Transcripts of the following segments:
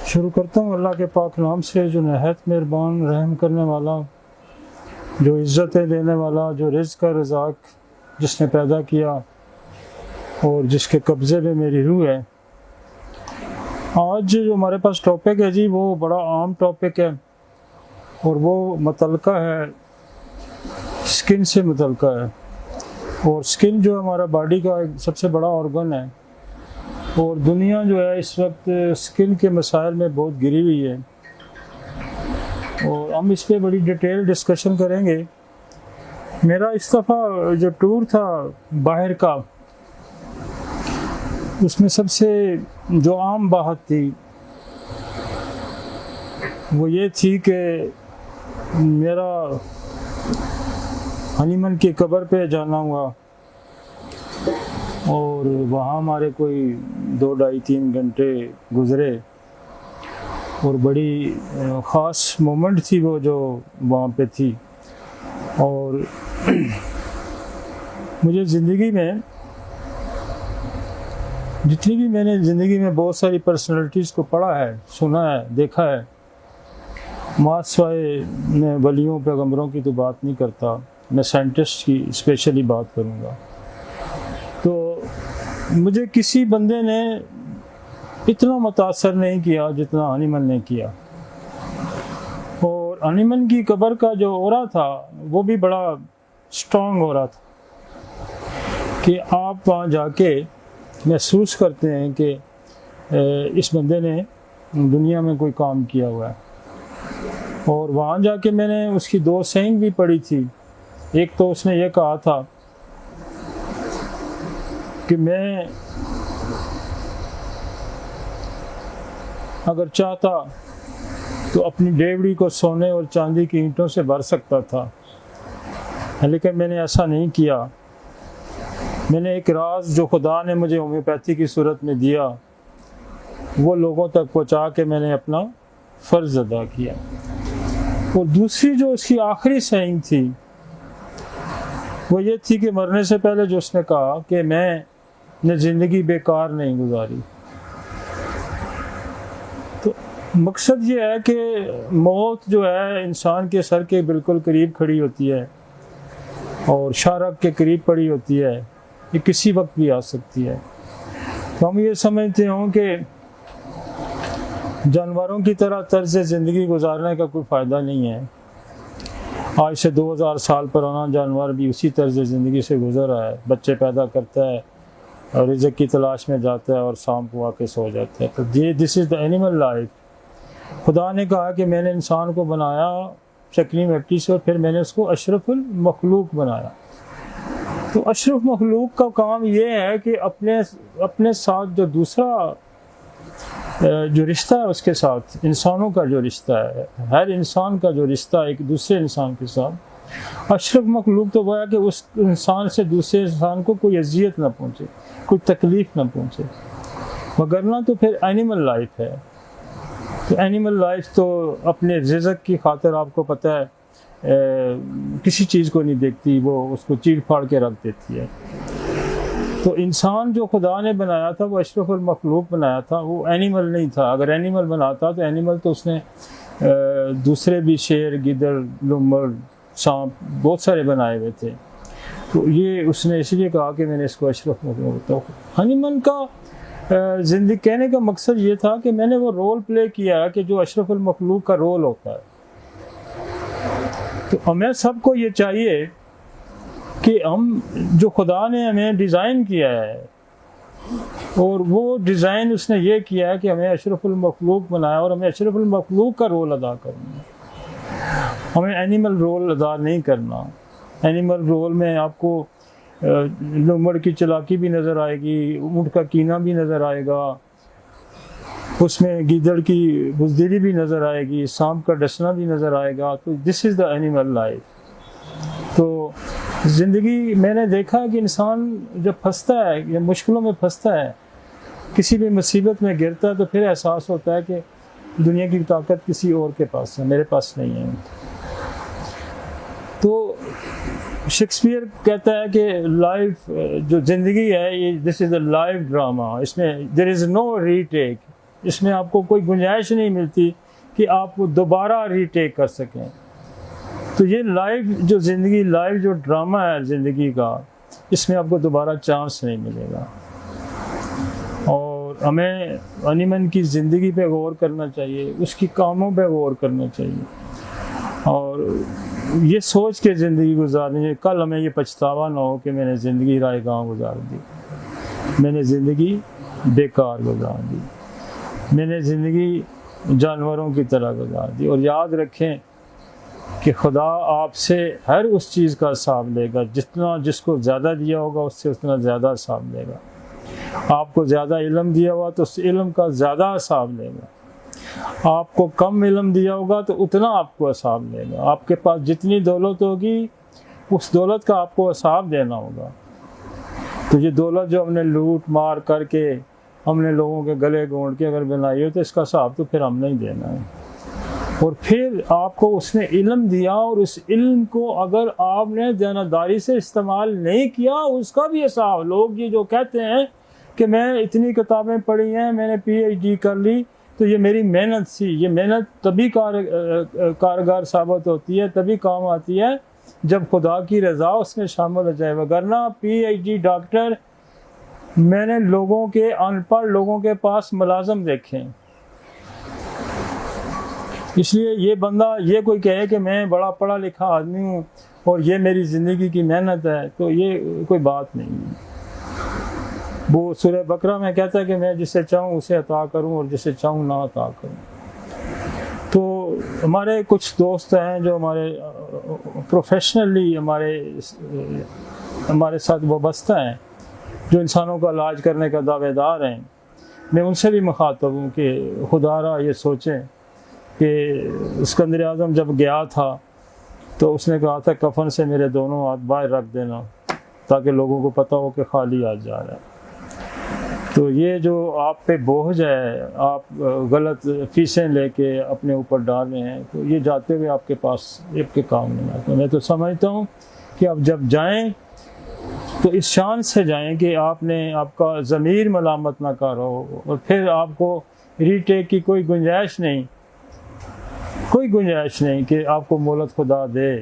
शुरू करता हूँ अल्लाह के पाक नाम से जो नहायत मेहरबान रहम करने वाला, जो इज़्ज़तें देने वाला, जो रिज़्क़ का रज़ाक जिसने पैदा किया और जिसके कब्ज़े में मेरी रूह है। आज जो हमारे पास टॉपिक है जी, वो बड़ा आम टॉपिक है और वो मुतल्लिका है, स्किन से मुतल्लिका है। और स्किन जो हमारा बॉडी का एक सबसे बड़ा ऑर्गन है और दुनिया जो है इस वक्त स्किन के मसाइल में बहुत गिरी हुई है और हम इस पर बड़ी डिटेल डिस्कशन करेंगे। मेरा इस दफ़ा जो टूर था बाहर का, उसमें सबसे जो आम बात थी वो ये थी कि मेरा हनीमून की कब्र पे जाना हुआ और वहाँ हमारे कोई 2-2.5-3 घंटे गुज़रे और बड़ी ख़ास मोमेंट थी वो जो वहाँ पे थी। और मुझे ज़िंदगी में जितनी भी मैंने ज़िंदगी में बहुत सारी पर्सनालिटीज़ को पढ़ा है, सुना है, देखा है, मासवाए मैं वलियों पैगंबरों की तो बात नहीं करता, मैं साइंटिस्ट की स्पेशली बात करूँगा। तो मुझे किसी बंदे ने इतना मुतासर नहीं किया जितना हनीमून ने किया। और हनीमून की कब्र का जो ऑरा था वो भी बड़ा स्ट्रॉन्ग हो रहा था कि आप वहाँ जाके महसूस करते हैं कि इस बंदे ने दुनिया में कोई काम किया हुआ है। और वहाँ जाके मैंने उसकी 2 सेइंग भी पढ़ी थी। एक तो उसने ये कहा था कि मैं अगर चाहता तो अपनी डेवड़ी को सोने और चांदी की ईंटों से भर सकता था, लेकिन मैंने ऐसा नहीं किया। मैंने एक राज जो खुदा ने मुझे होम्योपैथी की सूरत में दिया वो लोगों तक पहुंचा के मैंने अपना फ़र्ज़ अदा किया। और दूसरी जो उसकी आखिरी सेइंग थी वो ये थी कि मरने से पहले जो उसने कहा कि मैंने ज़िंदगी बेकार नहीं गुजारी। तो मकसद ये है कि मौत जो है इंसान के सर के बिल्कुल करीब खड़ी होती है और शारक के करीब पड़ी होती है, ये किसी वक्त भी आ सकती है। तो हम ये समझते हों कि जानवरों की तरह तर्ज़ ज़िंदगी गुजारने का कोई फ़ायदा नहीं है। आज से 2000 साल पुराना जानवर भी उसी तर्ज़ ज़िंदगी से गुजर रहा है, बच्चे पैदा करता है और रिज़्क़ की तलाश में जाता है और शाम को आके सो जाता है। तो ये this is the animal life. खुदा ने कहा कि मैंने इंसान को बनाया शक्ली मिट्टी से और फिर मैंने उसको अशरफुल मखलूक बनाया। तो अशरफ मखलूक का काम ये है कि अपने साथ जो दूसरा जो रिश्ता है उसके साथ, इंसानों का जो रिश्ता है, हर इंसान का जो रिश्ता एक दूसरे इंसान के साथ, अशरफ मखलूक तो वह है कि उस इंसान से दूसरे इंसान को कोई अजियत ना पहुँचे, कोई तकलीफ़ ना पहुँचे, वगरना तो फिर एनिमल लाइफ है। तो एनिमल लाइफ तो अपने रिज़्क़ की खातिर आपको पता है किसी चीज़ को नहीं देखती, वो उसको चीर फाड़ के रख देती है। तो इंसान जो खुदा ने बनाया था वो अशरफुल मखलूक बनाया था, वो एनिमल नहीं था। अगर एनिमल बनाता तो एनिमल तो उसने दूसरे भी शेर, गिदड़, लुमड़, सांप बहुत सारे बनाए हुए थे। तो ये उसने इसलिए कहा कि मैंने इसको अशरफ मखलूक बताओ। हनीमून का ज़िंदगी कहने का मकसद ये था कि मैंने वो रोल प्ले किया कि जो अशरफुल मखलूक का रोल होता है। तो हमें सबको ये चाहिए कि हम जो खुदा ने हमें डिज़ाइन किया है और वो डिज़ाइन उसने ये किया है कि हमें अशरफुल मखलूक बनाया और हमें अशरफुल मखलूक का रोल अदा करना है। हमें एनिमल रोल अदा नहीं करना। एनिमल रोल में आपको लुमड़ की चालाकी भी नज़र आएगी, ऊँट का कीना भी नज़र आएगा, उसमें गिदड़ की बुज़दिली भी नज़र आएगी, सांप का डसना भी नज़र आएगा। तो this is the animal life. तो ज़िंदगी मैंने देखा है कि इंसान जब फंसता है या मुश्किलों में फंसता है, किसी भी मुसीबत में गिरता है, तो फिर एहसास होता है कि दुनिया की ताकत किसी और के पास है, मेरे पास नहीं है। तो शेक्सपियर कहता है कि लाइफ जो ज़िंदगी है ये this is a life drama, इसमें देयर इज़ नो रीटेक, इसमें आपको कोई गुंजाइश नहीं मिलती कि आप दोबारा रीटेक कर सकें। तो ये लाइव जो ज़िंदगी, लाइव जो ड्रामा है ज़िंदगी का, इसमें आपको दोबारा चांस नहीं मिलेगा। और हमें अनिमन की ज़िंदगी पे गौर करना चाहिए, उसकी कामों पे गौर करना चाहिए और ये सोच के ज़िंदगी गुजारनी चाहिए, कल हमें ये पछतावा ना हो कि मैंने ज़िंदगी राय गाँव गुजार दी, मैंने ज़िंदगी बेकार गुजार दी, मैंने ज़िंदगी जानवरों की तरह गुजार दी। और याद रखें कि खुदा आपसे हर उस चीज़ का हिसाब लेगा, जितना जिसको ज़्यादा दिया होगा उससे उतना ज़्यादा हिसाब लेगा। आपको ज़्यादा इल्म दिया हुआ तो उस इल्म का ज़्यादा हिसाब लेगा, आपको कम इल्म दिया होगा तो उतना आपको हिसाब लेगा। आपके पास जितनी दौलत होगी उस दौलत का आपको हिसाब देना होगा। तो ये दौलत जो हमने लूट मार करके हमने लोगों के गले घोंट के अगर बनाई हो तो इसका हिसाब तो फिर हमने ही देना है। और फिर आपको उसने इल्म दिया और उस इल्म को अगर आपने दयानतदारी से इस्तेमाल नहीं किया उसका भी हिसाब। लोग ये जो कहते हैं कि मैं इतनी किताबें पढ़ी हैं, मैंने PhD कर ली, तो ये मेरी मेहनत थी, ये मेहनत तभी कारगर साबित होती है, तभी काम आती है जब खुदा की रज़ा उसमें शामिल हो जाए। वगरना PhD डॉक्टर मैंने लोगों के, अनपढ़ लोगों के पास मुलाजम देखे। इसलिए ये बंदा ये कोई कहे कि मैं बड़ा पढ़ा लिखा आदमी हूँ और ये मेरी ज़िंदगी की मेहनत है, तो ये कोई बात नहीं है। वो सूरह बकरा में कहता है कि मैं जिसे चाहूँ उसे अता करूँ और जिसे चाहूँ ना अता करूँ। तो हमारे कुछ दोस्त हैं जो हमारे प्रोफेशनली हमारे साथ वाबस्ता हैं, जो इंसानों का इलाज करने का दावेदार हैं। मैं उनसे भी मुखातब हूँ कि खुदारा ये सोचें कि सिकंदर आज़म जब गया था तो उसने कहा था कफन से मेरे दोनों हाथ बाहर रख देना ताकि लोगों को पता हो कि खाली हाथ जा रहा है। तो ये जो आप पे बोझ है, आप गलत फीसें लेके अपने ऊपर डाल रहे हैं, तो ये जाते हुए आपके पास एक के काम नहीं आता। मैं तो समझता हूँ कि आप जब जाएं तो इस शान से जाएं कि आपका ज़मीर मलामत ना कर हो, और फिर आपको रीटेक की कोई गुंजाइश नहीं कि आपको मोहलत खुदा दे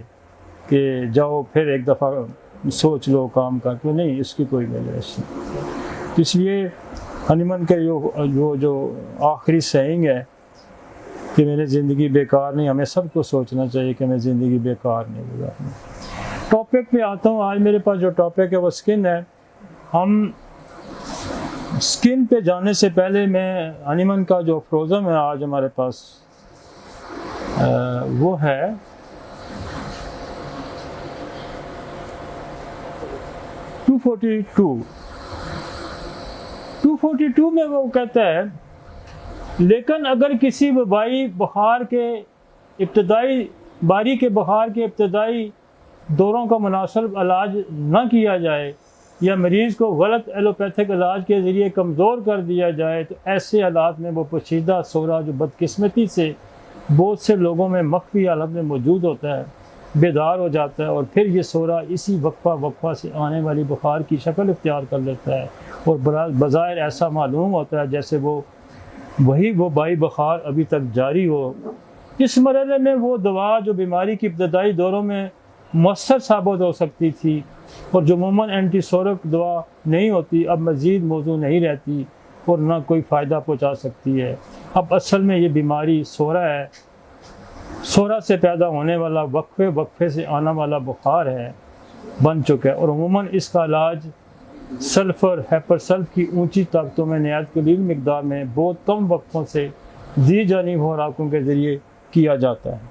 कि जाओ फिर एक दफ़ा सोच लो काम करके, नहीं, इसकी कोई गुंजाइश नहीं। इसलिए हनीमन के जो आखिरी सेइंग है कि मेरी ज़िंदगी बेकार नहीं, हमें सबको सोचना चाहिए कि मैं ज़िंदगी बेकार नहीं गुजारनी। टॉपिक पे आता हूँ। आज मेरे पास जो टॉपिक है वो स्किन है। हम स्किन पे जाने से पहले मैं हनीमन का जो फ्रोज़न है आज हमारे पास वो है 242 में वो कहता है, लेकिन अगर किसी वबाई बुखार के इब्तदाई दौरों का मुनासिब इलाज न किया जाए या मरीज़ को गलत एलोपैथिक इलाज के ज़रिए कमज़ोर कर दिया जाए, तो ऐसे हालात में वो पोशीदा सोरा जो बदकिस्मती से बहुत से लोगों में मख्फी हालत में मौजूद होता है, बेदार हो जाता है और फिर ये सोरा इसी वक्फा से आने वाली बुखार की शक्ल इख्तियार कर लेता है और बज़ाहिर ऐसा मालूम होता है जैसे वो बाई बुखार अभी तक जारी हो। इस मरहले में वो दवा जो बीमारी की इब्तदाई दौरों में मौसर साबित हो सकती थी और जो अमूमन एंटीसोरक दवा नहीं होती, अब मज़ीद मौजू नहीं रहती और ना कोई फ़ायदा पहुंचा सकती है। अब असल में ये बीमारी सोरा है, सोरा से पैदा होने वाला वक्फे से आना वाला बुखार है, बन चुका है। और अमूमन इसका इलाज सल्फ़र हैपरसल्फ की ऊंची ताकतों में नहायत कलील मिकदार में बहुत कम वक्फों से दी जानी खुराकों के ज़रिए किया जाता है।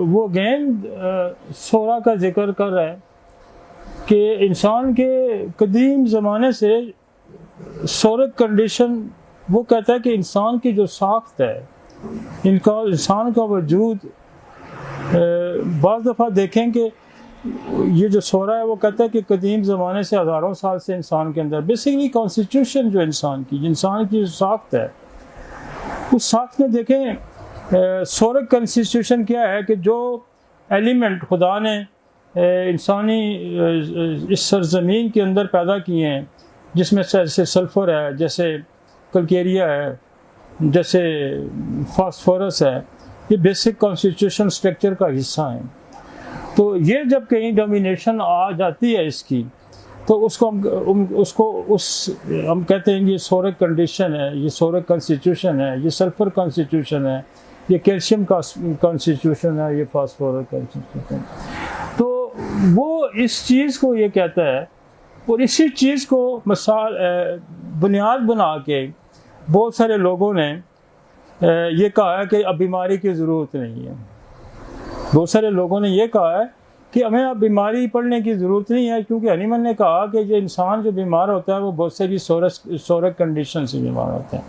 वो गेंद सोरा का जिक्र कर रहा है कि इंसान के कदीम ज़माने से सोरक कंडीशन, वो कहता है कि इंसान की जो साख्त है, इंसान का वजूद, बाज़ दफ़ा देखें कि ये जो सोरा है वो कहता है कि कदीम ज़माने से हज़ारों साल से इंसान के अंदर बेसिकली कॉन्स्टिट्यूशन जो इंसान की जो साख्त है, उस साख्त में देखें सोरक कॉन्स्टिट्यूशन क्या है कि जो एलिमेंट खुदा ने इंसानी इस सरज़मीन के अंदर पैदा किए हैं, जिसमें जैसे सल्फ़र है, जैसे कल्केरिया है, जैसे फास्फोरस है, ये बेसिक कॉन्स्टिट्यूशन स्ट्रक्चर का हिस्सा है। तो ये जब कहीं डोमिनेशन आ जाती है इसकी, तो उसको हम कहते हैं ये सोरिक कंडीशन है, ये सोरिक कॉन्स्टिट्यूशन है, ये सल्फर कॉन्स्टिट्यूशन है, ये कैल्शियम का कॉन्स्टिट्यूशन है, ये फास्फोरस कॉन्स्टिट्यूशन। तो वो इस चीज़ को ये कहता है, और इसी चीज़ को मिसाल बुनियाद बना के बहुत सारे लोगों ने ये कहा है कि अब बीमारी की ज़रूरत नहीं है। बहुत सारे लोगों ने ये कहा है कि हमें अब बीमारी पड़ने की ज़रूरत नहीं है, क्योंकि हनीमन ने कहा कि जो इंसान जो बीमार होता है वो बहुत सारी सोरिक कंडीशन से बीमार होता है।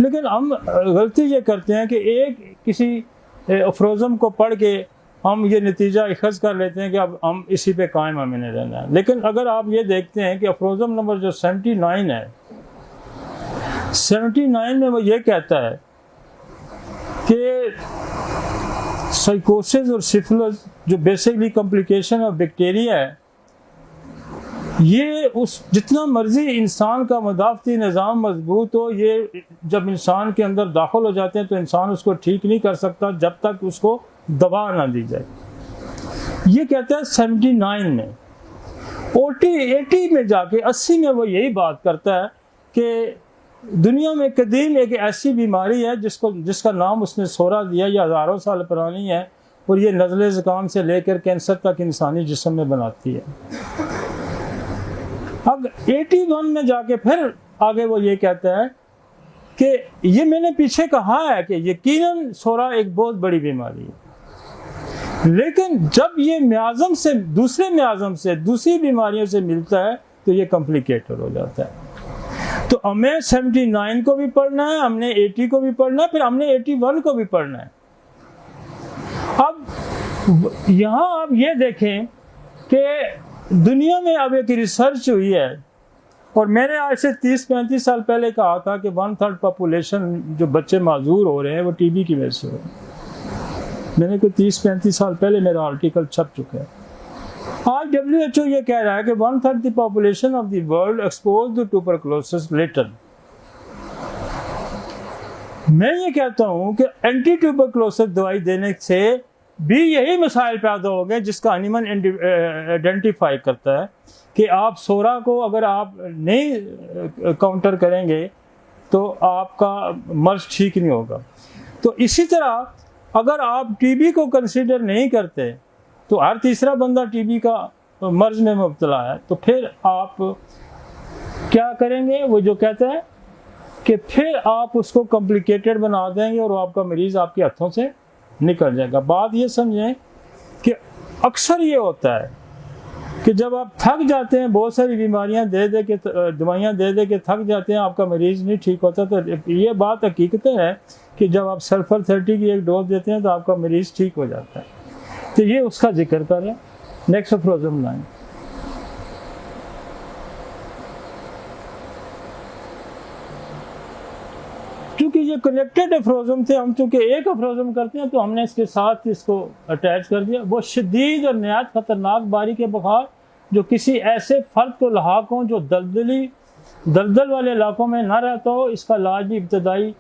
लेकिन हम गलती ये करते हैं कि एक किसी अफरोज़म को पढ़ के हम ये नतीजा अखज़ कर लेते हैं कि अब हम इसी पे कायम हमें नहीं रहना है। लेकिन अगर आप ये देखते हैं कि अफरोज़म नंबर जो 79 है, 79 में वो ये कहता है कि साइकोसिस और सिफिलिस जो बेसिकली कॉम्प्लिकेशन ऑफ बैक्टीरिया है, ये उस जितना मर्जी इंसान का मदाफ़ती निज़ाम मजबूत हो, ये जब इंसान के अंदर दाखिल हो जाते हैं तो इंसान उसको ठीक नहीं कर सकता जब तक उसको दवा ना दी जाए। ये कहता है 79 में। 80 में जाके 80 में वो यही बात करता है कि दुनिया में कदीम एक ऐसी बीमारी है जिसका नाम उसने सोरा दिया, ये हज़ारों साल पुरानी है, और ये नज़ले ज़ुकाम से लेकर कैंसर तक इंसानी जिस्म में बनाती है। अब 81 में जाके फिर आगे वो ये कहता है कि ये मैंने पीछे कहा है कि यकीनन सोरा एक बहुत बड़ी बीमारी है, लेकिन जब ये म्याज़म से दूसरी बीमारियों से मिलता है तो ये कॉम्प्लिकेटेड हो जाता है। तो हमें 79 को भी पढ़ना है, हमने 80 को भी पढ़ना है, फिर हमने 81 को भी पढ़ना है। अब यहाँ आप ये देखें कि दुनिया में अब एक रिसर्च हुई है, और मैंने आज से 30-35 साल पहले कहा था कि 1/3 पॉपुलेशन जो बच्चे माजूर हो रहे हैं वो टीबी की वजह से हो रहे हैं। मैंने कोई 30-35 साल पहले मेरा आर्टिकल छप चुका है। आज WHO ये कह रहा है कि 1/3 the population of the world exposed to tuberculosis latent. मैं ये कहता हूँ कि एंटी ट्यूबरकुलोसिस दवाई देने से भी यही मसाइल पैदा हो गए जिसका हनीमन आइडेंटिफाई करता है कि आप सोरा को अगर आप नहीं काउंटर करेंगे तो आपका मर्ज ठीक नहीं होगा। तो इसी तरह अगर आप टीबी को कंसीडर नहीं करते तो हर तीसरा बंदा टीबी का मर्ज में मुब्तला है, तो फिर आप क्या करेंगे? वो जो कहता है कि फिर आप उसको कॉम्प्लिकेटेड बना देंगे और आपका मरीज़ आपके हाथों से निकल जाएगा। बात ये समझें कि अक्सर ये होता है कि जब आप थक जाते हैं, बहुत सारी बीमारियां दवाइयां दे दे के थक जाते हैं, आपका मरीज़ नहीं ठीक होता, तो ये बात हकीकत है कि जब आप सल्फर 30 की एक डोज देते हैं तो आपका मरीज़ ठीक हो जाता है। तो ये उसका जिक्र कर रहे हैं। नेक्स्ट अफरोज़म लाइन। चूँकि ये कनेक्टेड अफरोज़म थे, हम चूँकि एक अफरोज़म करते हैं तो हमने इसके साथ इसको अटैच कर दिया। वो शदीद और नहायत ख़तरनाक बारी के बुखार जो किसी ऐसे फ़र्द को लाक हों जो दलदल वाले इलाकों में ना रहता हो, इसका इलाज भी इब्तदाई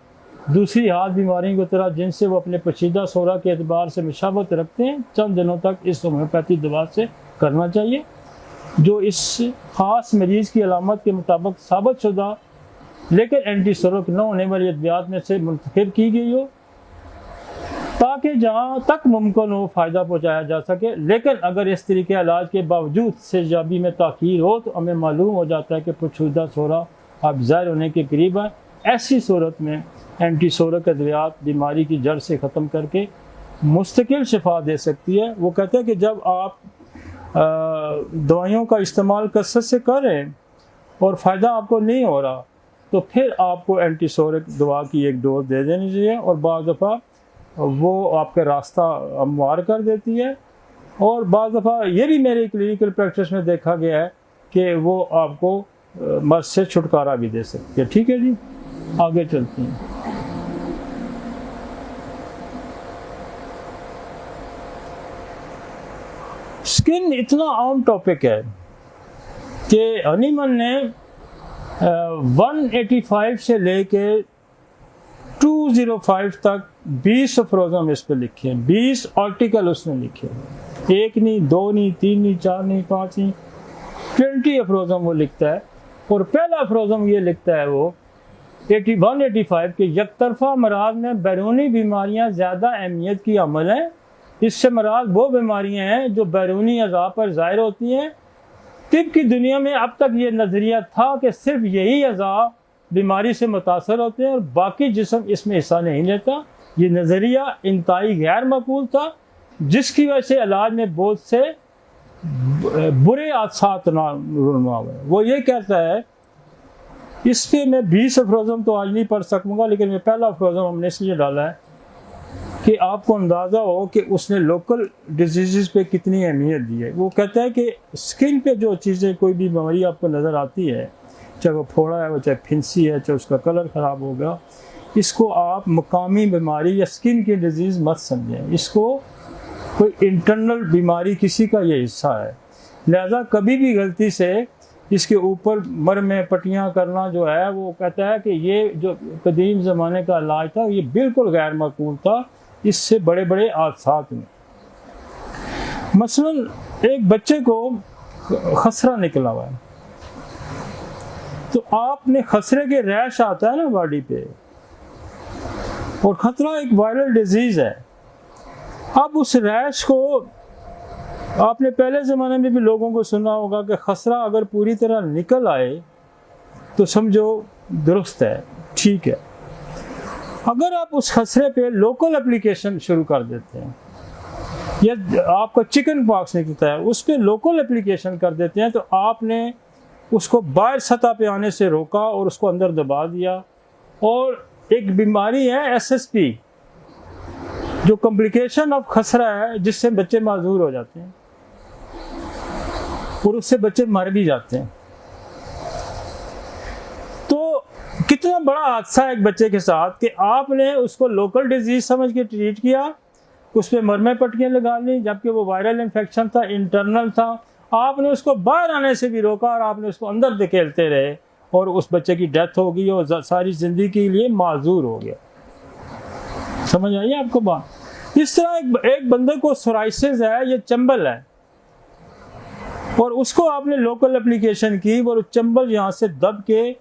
दूसरी हाथ बीमारियों की तरह जिनसे वो अपने पेचीदा सोरा के एतबार से मुशाबत रखते हैं, चंद दिनों तक इस होम्योपैथी दवा से करना चाहिए जो इस ख़ास मरीज़ की अलामत के मुताबिक साबित शुदा लेकिन एंटीसोरिक न होने वाली अद्वियात में से मुंतखब की गई हो, ताकि जहाँ तक मुमकिन हो फ़ायदा पहुँचाया जा सके। लेकिन अगर इस तरीके इलाज के बावजूद सेहतयाबी में ताख़ीर हो तो हमें मालूम हो जाता है कि पोशीदा सोरा अब ज़ाहिर होने के करीब है। ऐसी सूरत में एंटीसोरिक अद्वियात बीमारी की जड़ से ख़त्म करके मुस्तकिल शिफा दे सकती है। वो कहते हैं कि जब आप दवाइयों का इस्तेमाल कसरत से करें और फ़ायदा आपको नहीं हो रहा तो फिर आपको एंटीसोरिक दवा की एक डोज दे देनी चाहिए, और बाज़ दफ़ा वो आपका रास्ता हमवार कर देती है, और बाज़ दफ़ा ये भी मेरी क्लिनिकल प्रैक्टिस में देखा गया है कि वो आपको मर्ज से छुटकारा भी दे सकती है। ठीक है जी, आगे चलते हैं। स्किन इतना आम टॉपिक है कि हनीमन ने 185 से लेके 205 तक 20 अफरोज़म इस पे लिखे हैं, 20 आर्टिकल उसने लिखे हैं, 1 नहीं, 2 नहीं, 3 नहीं, 4 नहीं, 5 नहीं, 20 अफरोज़म वो लिखता है। और पहला अफरोज़म ये लिखता है वो 185 के यकतरफा मराज में बैरूनी बीमारियां ज़्यादा अहमियत की अमल हैं। इससे मराज वो बीमारियां हैं जो बैरूनी अज़ा पर ज़ाहिर होती हैं। तिब की दुनिया में अब तक ये नज़रिया था कि सिर्फ यही अज़ा बीमारी से मुतासर होते हैं और बाकी जिस्म इसमें हिस्सा नहीं लेता। ये नज़रिया इंतहाई गैर मकबूल था, जिसकी वजह से इलाज में बहुत से बुरे हादसात रुनुमा हुए। वो ये कहता है, इस पे मैं 20 अफरोज़म तो आज नहीं पढ़ सकूँगा, लेकिन मैं पहला अफरोज़म हमने इसलिए डाला है कि आपको अंदाज़ा हो कि उसने लोकल डिजीज़ पे कितनी अहमियत दी है। वो कहता है कि स्किन पे जो चीज़ें, कोई भी बीमारी आपको नज़र आती है, चाहे वो फोड़ा है, वो चाहे फिंसी है, चाहे उसका कलर ख़राब हो गया, इसको आप मकामी बीमारी या स्किन की डिजीज़ मत समझें। इसको कोई इंटरनल बीमारी किसी का ये हिस्सा है। लिहाजा कभी भी गलती से इसके ऊपर मरमे पट्टियाँ करना जो है, वो कहता है कि ये जो कदीम ज़माने का इलाज था ये बिल्कुल गैर मकबूल था। इससे बड़े बड़े हादसात में, मसलन एक बच्चे को खसरा निकला हुआ है, तो आपने खसरे के रैश आता है ना बॉडी पे, और खतरा एक वायरल डिजीज़ है। अब उस रैश को आपने पहले ज़माने में भी लोगों को सुना होगा कि खसरा अगर पूरी तरह निकल आए तो समझो दुरुस्त है, ठीक है। अगर आप उस खसरे पे लोकल एप्लीकेशन शुरू कर देते हैं, या आपका चिकन पॉक्स निकलता है उस पर लोकल एप्लीकेशन कर देते हैं, तो आपने उसको बाहर सतह पे आने से रोका और उसको अंदर दबा दिया। और एक बीमारी है SSP, जो कॉम्प्लिकेशन ऑफ खसरा है, जिससे बच्चे माजूर हो जाते हैं और उससे बच्चे मर भी जाते हैं। तो कितना बड़ा हादसा है एक बच्चे के साथ कि आपने उसको लोकल डिजीज समझ के ट्रीट किया, उस पर मरमे पट्टियाँ लगा ली, जबकि वो वायरल इन्फेक्शन था, इंटरनल था। आपने उसको बाहर आने से भी रोका और आपने उसको अंदर धकेलते रहे, और उस बच्चे की डेथ हो गई और सारी ज़िंदगी के लिए माजूर हो गया। समझ आई आपको बात? इस तरह एक बंदे को सोराइसिस है, ये चंबल है, और उसको आपने लोकल एप्लीकेशन की, और चंबल यहाँ से दब के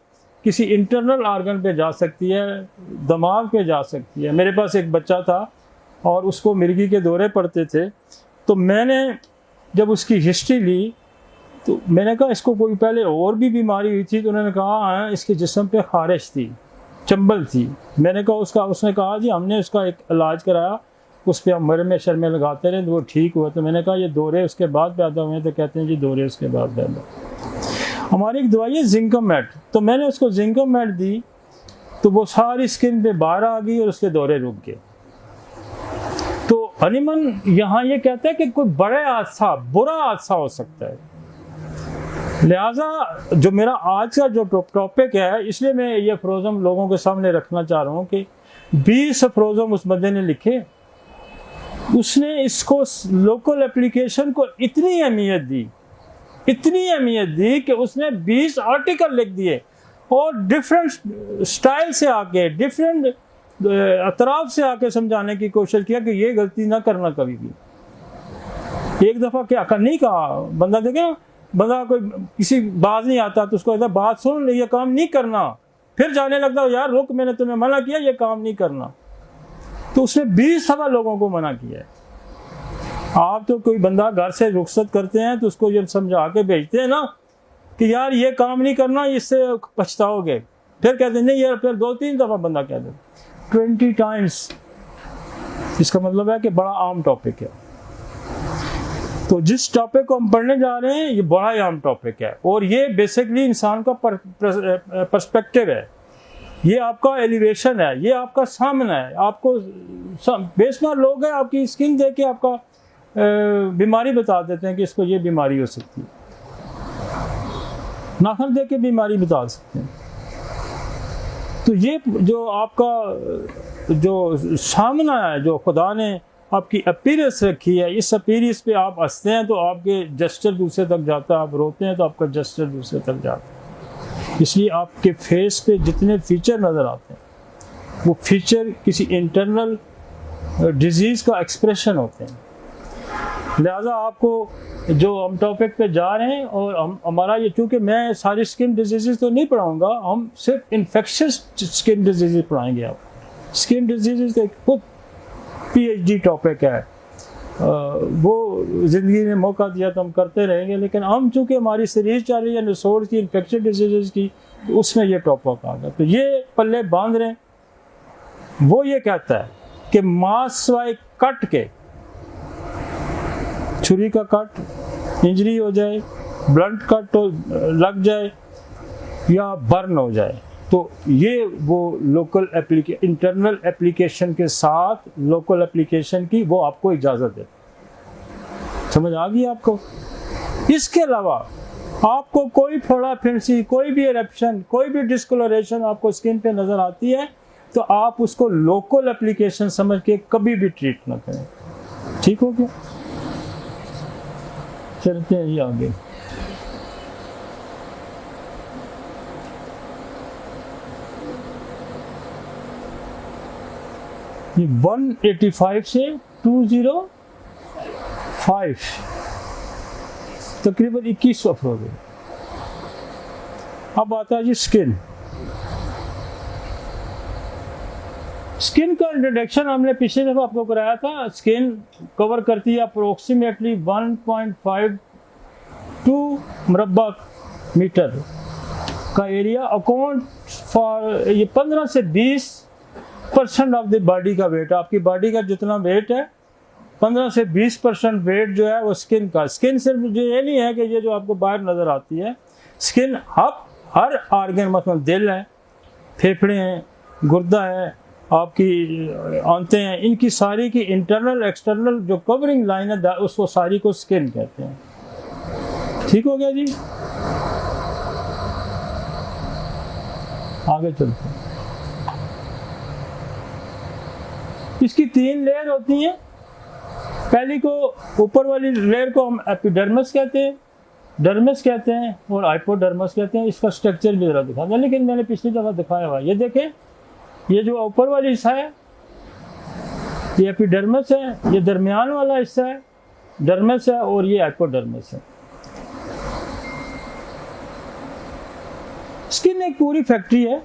किसी इंटरनल ऑर्गन पे जा सकती है, दिमाग पे जा सकती है। मेरे पास एक बच्चा था और उसको मिर्गी के दौरे पड़ते थे, तो मैंने जब उसकी हिस्ट्री ली तो मैंने कहा इसको कोई पहले और भी बीमारी हुई थी, तो उन्होंने कहा हाँ इसके जिस्म पे खारिश थी, चंबल थी। मैंने कहा उसने कहा जी हमने उसका एक इलाज कराया, उस पर हम मरमे शर्मे लगाते रहे तो वो ठीक हुआ। तो मैंने कहा ये दौरे उसके बाद पैदा हुए? तो कहते हैं जी दौरे उसके बाद पैदा। हमारी एक दवाई है जिंकोमेट, तो मैंने उसको जिंकोमेट दी तो वो सारी स्किन पे बाहर आ गई और उसके दौरे रुक गए। तो अनिमन यहाँ ये कहता है कि कोई बड़ा हादसा, बुरा हादसा हो सकता है। लिहाजा जो मेरा आज का जो टॉपिक है, इसलिए मैं ये अफरोज़म लोगों के सामने रखना चाह रहा हूँ कि 20 अफरोज़म उस बंदे ने लिखे। उसने इसको लोकल एप्लीकेशन को इतनी अहमियत दी कि उसने 20 आर्टिकल लिख दिए और डिफरेंट स्टाइल से आके, डिफरेंट अतराफ से आके समझाने की कोशिश किया कि ये गलती ना करना कभी भी। एक दफ़ा क्या नहीं कहा, बंदा देखे बंदा कोई किसी बात नहीं आता तो उसको कहता बात सुन, ये काम नहीं करना, फिर जाने लगता यार रुक, मैंने तुम्हें मना किया ये काम नहीं करना। तो उसने 20 दफ़ा लोगों को मना किया है। आप तो कोई बंदा घर से रुखसत करते हैं तो उसको जब समझा के भेजते हैं ना कि यार ये काम नहीं करना, इससे पछताओगे, फिर कहते हैं नहीं यार, फिर 2-3 दफ़ा बंदा कह दे, 20 टाइम्स। इसका मतलब है कि बड़ा आम टॉपिक है। तो जिस टॉपिक को हम पढ़ने जा रहे हैं ये बड़ा ही आम टॉपिक है, और ये बेसिकली इंसान का पर्सपेक्टिव है, ये आपका एलिवेशन है, ये आपका सामना है। आपको बेशुमार लोग हैं आपकी स्किन देख के आपका बीमारी बता देते हैं कि इसको ये बीमारी हो सकती है, नाखून देख के बीमारी बता सकते हैं। तो ये जो आपका जो सामना है, जो खुदा ने आपकी अपीयरेंस रखी है, इस अपीयरेंस पे आप हंसते हैं तो आपके जेस्चर दूसरे तक जाता है, आप रोते हैं तो आपका जेस्चर दूसरे तक जाता है। इसलिए आपके फेस पे जितने फीचर नज़र आते हैं वो फीचर किसी इंटरनल डिजीज़ का एक्सप्रेशन होते हैं। लिहाजा आपको जो हम टॉपिक पे जा रहे हैं और हमारा ये, चूँकि मैं सारी स्किन डिजीज़ तो नहीं पढ़ाऊँगा, हम सिर्फ इन्फेक्शस स्किन डिजीज़ पढ़ाएंगे। आप स्किन डिजीज़ एक खुद PhD टॉपिक है, वो ज़िंदगी में मौका दिया तो हम करते रहेंगे, लेकिन हम चूँकि हमारी सीरीज चल रही है नसोड़ की इन्फेक्शन डिजीज़ की, तो उसमें ये टॉपिक आ गया। तो ये पल्ले बांध रहे हैं। वो ये कहता है कि मांस वाई कट के, छुरी का कट, इंजरी हो जाए, ब्लंट कट हो लग जाए या बर्न हो जाए, तो ये वो लोकल इंटरनल एप्लीकेशन के साथ लोकल एप्लीकेशन की वो आपको इजाज़त है। समझ आ गई आपको? इसके अलावा आपको कोई फोड़ा फिंसी, कोई भी एरप्शन, कोई भी डिस्कलरेशन आपको स्किन पे नज़र आती है तो आप उसको लोकल एप्लीकेशन समझ के कभी भी ट्रीट ना करें। ठीक हो गया? चलते हैं जी आगे। ये 185 से 205 तकरीबन 21 अफरोज है। अब आता है जी स्किन। स्किन का इंट्रोडक्शन हमने पिछले दफा आपको कराया था। स्किन कवर करती है अप्रोक्सीमेटली 1.52 मुरब्बा मीटर का एरिया। अकाउंट फॉर ये 15 से 20% ऑफ द बॉडी का वेट, आपकी बॉडी का जितना वेट है 15 से 20% वेट जो है वो स्किन का। स्किन सिर्फ ये नहीं है कि ये जो आपको बाहर नज़र आती है, स्किन हर आर्गन, मतलब दिल है, फेफड़े हैं, गुर्दा है, आपकी आंतें हैं, इनकी सारी की इंटरनल एक्सटर्नल जो कवरिंग लाइन है उसको सारी को स्किन कहते हैं। ठीक हो गया जी? आगे चलते हैं। इसकी 3 लेयर होती हैं। पहली को, ऊपर वाली लेयर को हम एपिडर्मिस कहते हैं, डर्मिस कहते हैं और हाइपोडर्मिस कहते हैं। इसका स्ट्रक्चर भी जरा दिखा दें, लेकिन मैंने पिछली दफा दिखाया हुआ। ये देखें, ये जो ऊपर वाली हिस्सा है ये एपिडर्मिस है, ये दरमियान वाला हिस्सा है डर्मिस है और ये हाइपोडर्मिस है। स्किन एक पूरी फैक्ट्री है।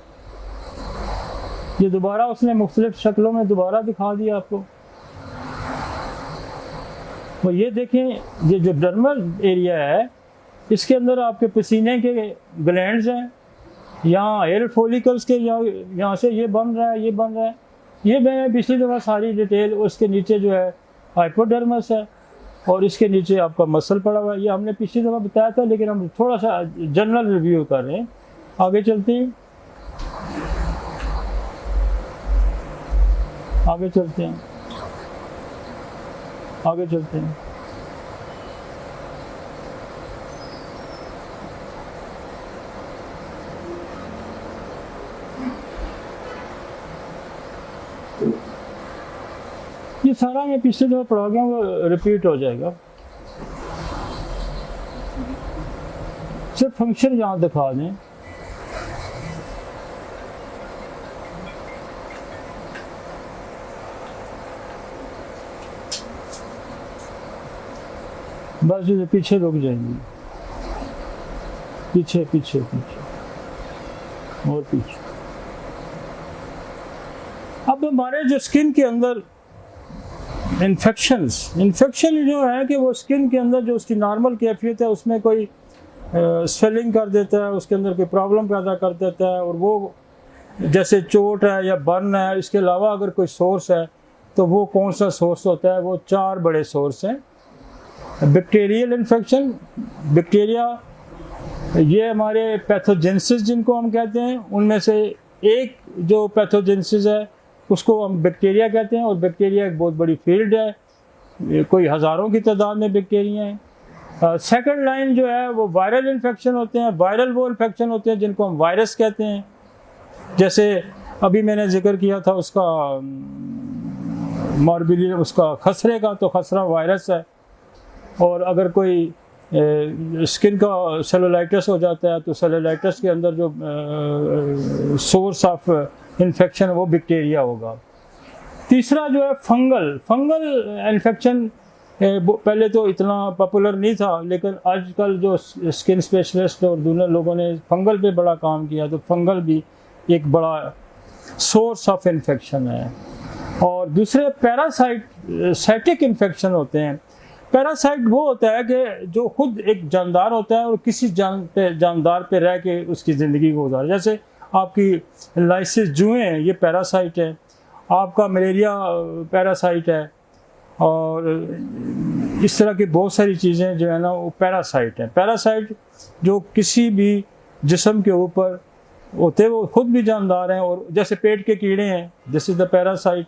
ये दोबारा उसने मुख्तलिफ शक्लों में दोबारा दिखा दिया आपको। और ये देखें, ये जो डर्मल एरिया है इसके अंदर आपके पसीने के ग्लैंड्स हैं, यहाँ हेयर फॉलिकल्स के यहाँ से ये बन रहा है, ये बन रहा है। ये मैंने पिछली दफ़ा सारी डिटेल, उसके नीचे जो है हाइपोडर्मस है और इसके नीचे आपका मसल पड़ा हुआ है। ये हमने पिछली दफ़ा बताया था, लेकिन हम थोड़ा सा जनरल रिव्यू कर रहे हैं। आगे चलते हैं, आगे चलते हैं, आगे चलते हैं। ये सारा मैं पिछले दफा पढ़ा गया, वो रिपीट हो जाएगा। सिर्फ फंक्शन यहाँ दिखा दें। बस जो पीछे रुक जाएंगे, पीछे पीछे पीछे और पीछे। अब हमारे जो स्किन के अंदर इन्फेक्शन जो है कि वो स्किन के अंदर जो उसकी नॉर्मल कैफियत है उसमें कोई स्वेलिंग कर देता है, उसके अंदर कोई प्रॉब्लम पैदा कर देता है। और वो जैसे चोट है या बर्न है, इसके अलावा अगर कोई सोर्स है तो वो कौन सा सोर्स होता है? वो 4 बड़े सोर्स हैं। बैक्टीरियल इन्फेक्शन, बैक्टीरिया, ये हमारे पैथोजेनेसिस जिनको हम कहते हैं, उनमें से एक जो पैथोजेनेसिस है उसको हम बैक्टीरिया कहते हैं। और बैक्टीरिया एक बहुत बड़ी फील्ड है, कोई हज़ारों की तादाद में बैक्टीरिया हैं। सेकंड लाइन जो है वो वायरल इन्फेक्शन होते हैं। वायरल वो इन्फेक्शन होते हैं जिनको हम वायरस कहते हैं। जैसे अभी मैंने जिक्र किया था उसका मॉर्बिली, उसका खसरे का, तो खसरा वायरस है। और अगर कोई स्किन का सेलुलाइटिस हो जाता है, तो सेलुलाइटिस के अंदर जो सोर्स ऑफ इन्फेक्शन वो बैक्टीरिया होगा। तीसरा जो है फंगल इन्फेक्शन, पहले तो इतना पॉपुलर नहीं था, लेकिन आजकल जो स्किन स्पेशलिस्ट और दूसरे लोगों ने फंगल पे बड़ा काम किया, तो फंगल भी एक बड़ा सोर्स ऑफ इन्फेक्शन है। और दूसरे पैरासाइटिक इन्फेक्शन होते हैं। पैरासाइट वो होता है कि जो खुद एक जानदार होता है और किसी जानदार पे रह के उसकी ज़िंदगी को गुजारे। जैसे आपकी लाइसिस जुएँ हैं, ये पैरासाइट है। आपका मलेरिया पैरासाइट है। और इस तरह की बहुत सारी चीज़ें जो है ना वो पैरासाइट हैं। पैरासाइट जो किसी भी जिस्म के ऊपर होते हैं, वो खुद भी जानदार हैं। और जैसे पेट के कीड़े हैं, दिस इज़ द पैरासाइट।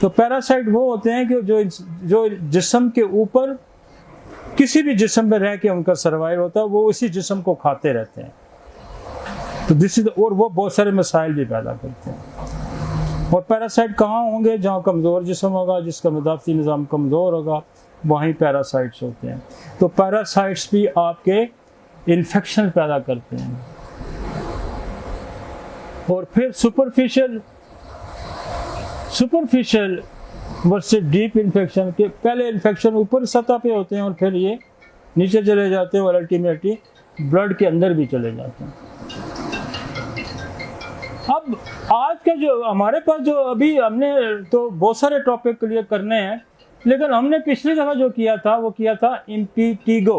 तो पैरासाइट वो होते हैं कि जो जिस्म के ऊपर किसी भी जिस्म में रह के उनका सर्वाइव होता है, वो उसी जिस्म को खाते रहते हैं। तो दिस इज, और वो बहुत सारे मसाइल भी पैदा करते हैं। और पैरासाइट कहाँ होंगे? जहाँ कमज़ोर जिस्म होगा, जिसका मदाफ़ी निज़ाम कमज़ोर होगा, वहीं पैरासाइट्स होते हैं। तो पैरासाइट्स भी आपके इन्फेक्शन पैदा करते हैं। और फिर सुपरफिशियल वर्सेस डीप इन्फेक्शन के पहले इन्फेक्शन ऊपर सतह पे होते हैं और फिर ये नीचे चले जाते हैं और अल्टीमेटली ब्लड के अंदर भी चले जाते हैं। अब आज का जो हमारे पास जो अभी हमने तो बहुत सारे टॉपिक क्लियर करने हैं, लेकिन हमने पिछली दफ़ा जो किया था वो किया था इम्पीटीगो।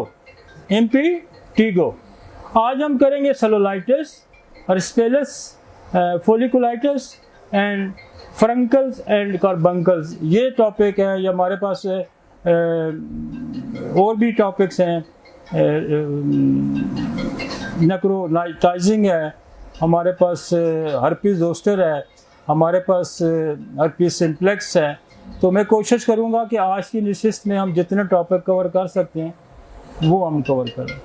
आज हम करेंगे cellulitis, हर्स्पेलस, folliculitis and फ्रंकल्स and carbuncles. ये टॉपिक है। ये हमारे पास और भी टॉपिक्स हैं। नेक्रोटाइजिंग है, हमारे पास हर्पीस जोस्टर है, हमारे पास हर्पीस सिम्प्लेक्स है। तो मैं कोशिश करूंगा कि आज की नशिस्त में हम जितने टॉपिक कवर कर सकते हैं वो हम कवर करें।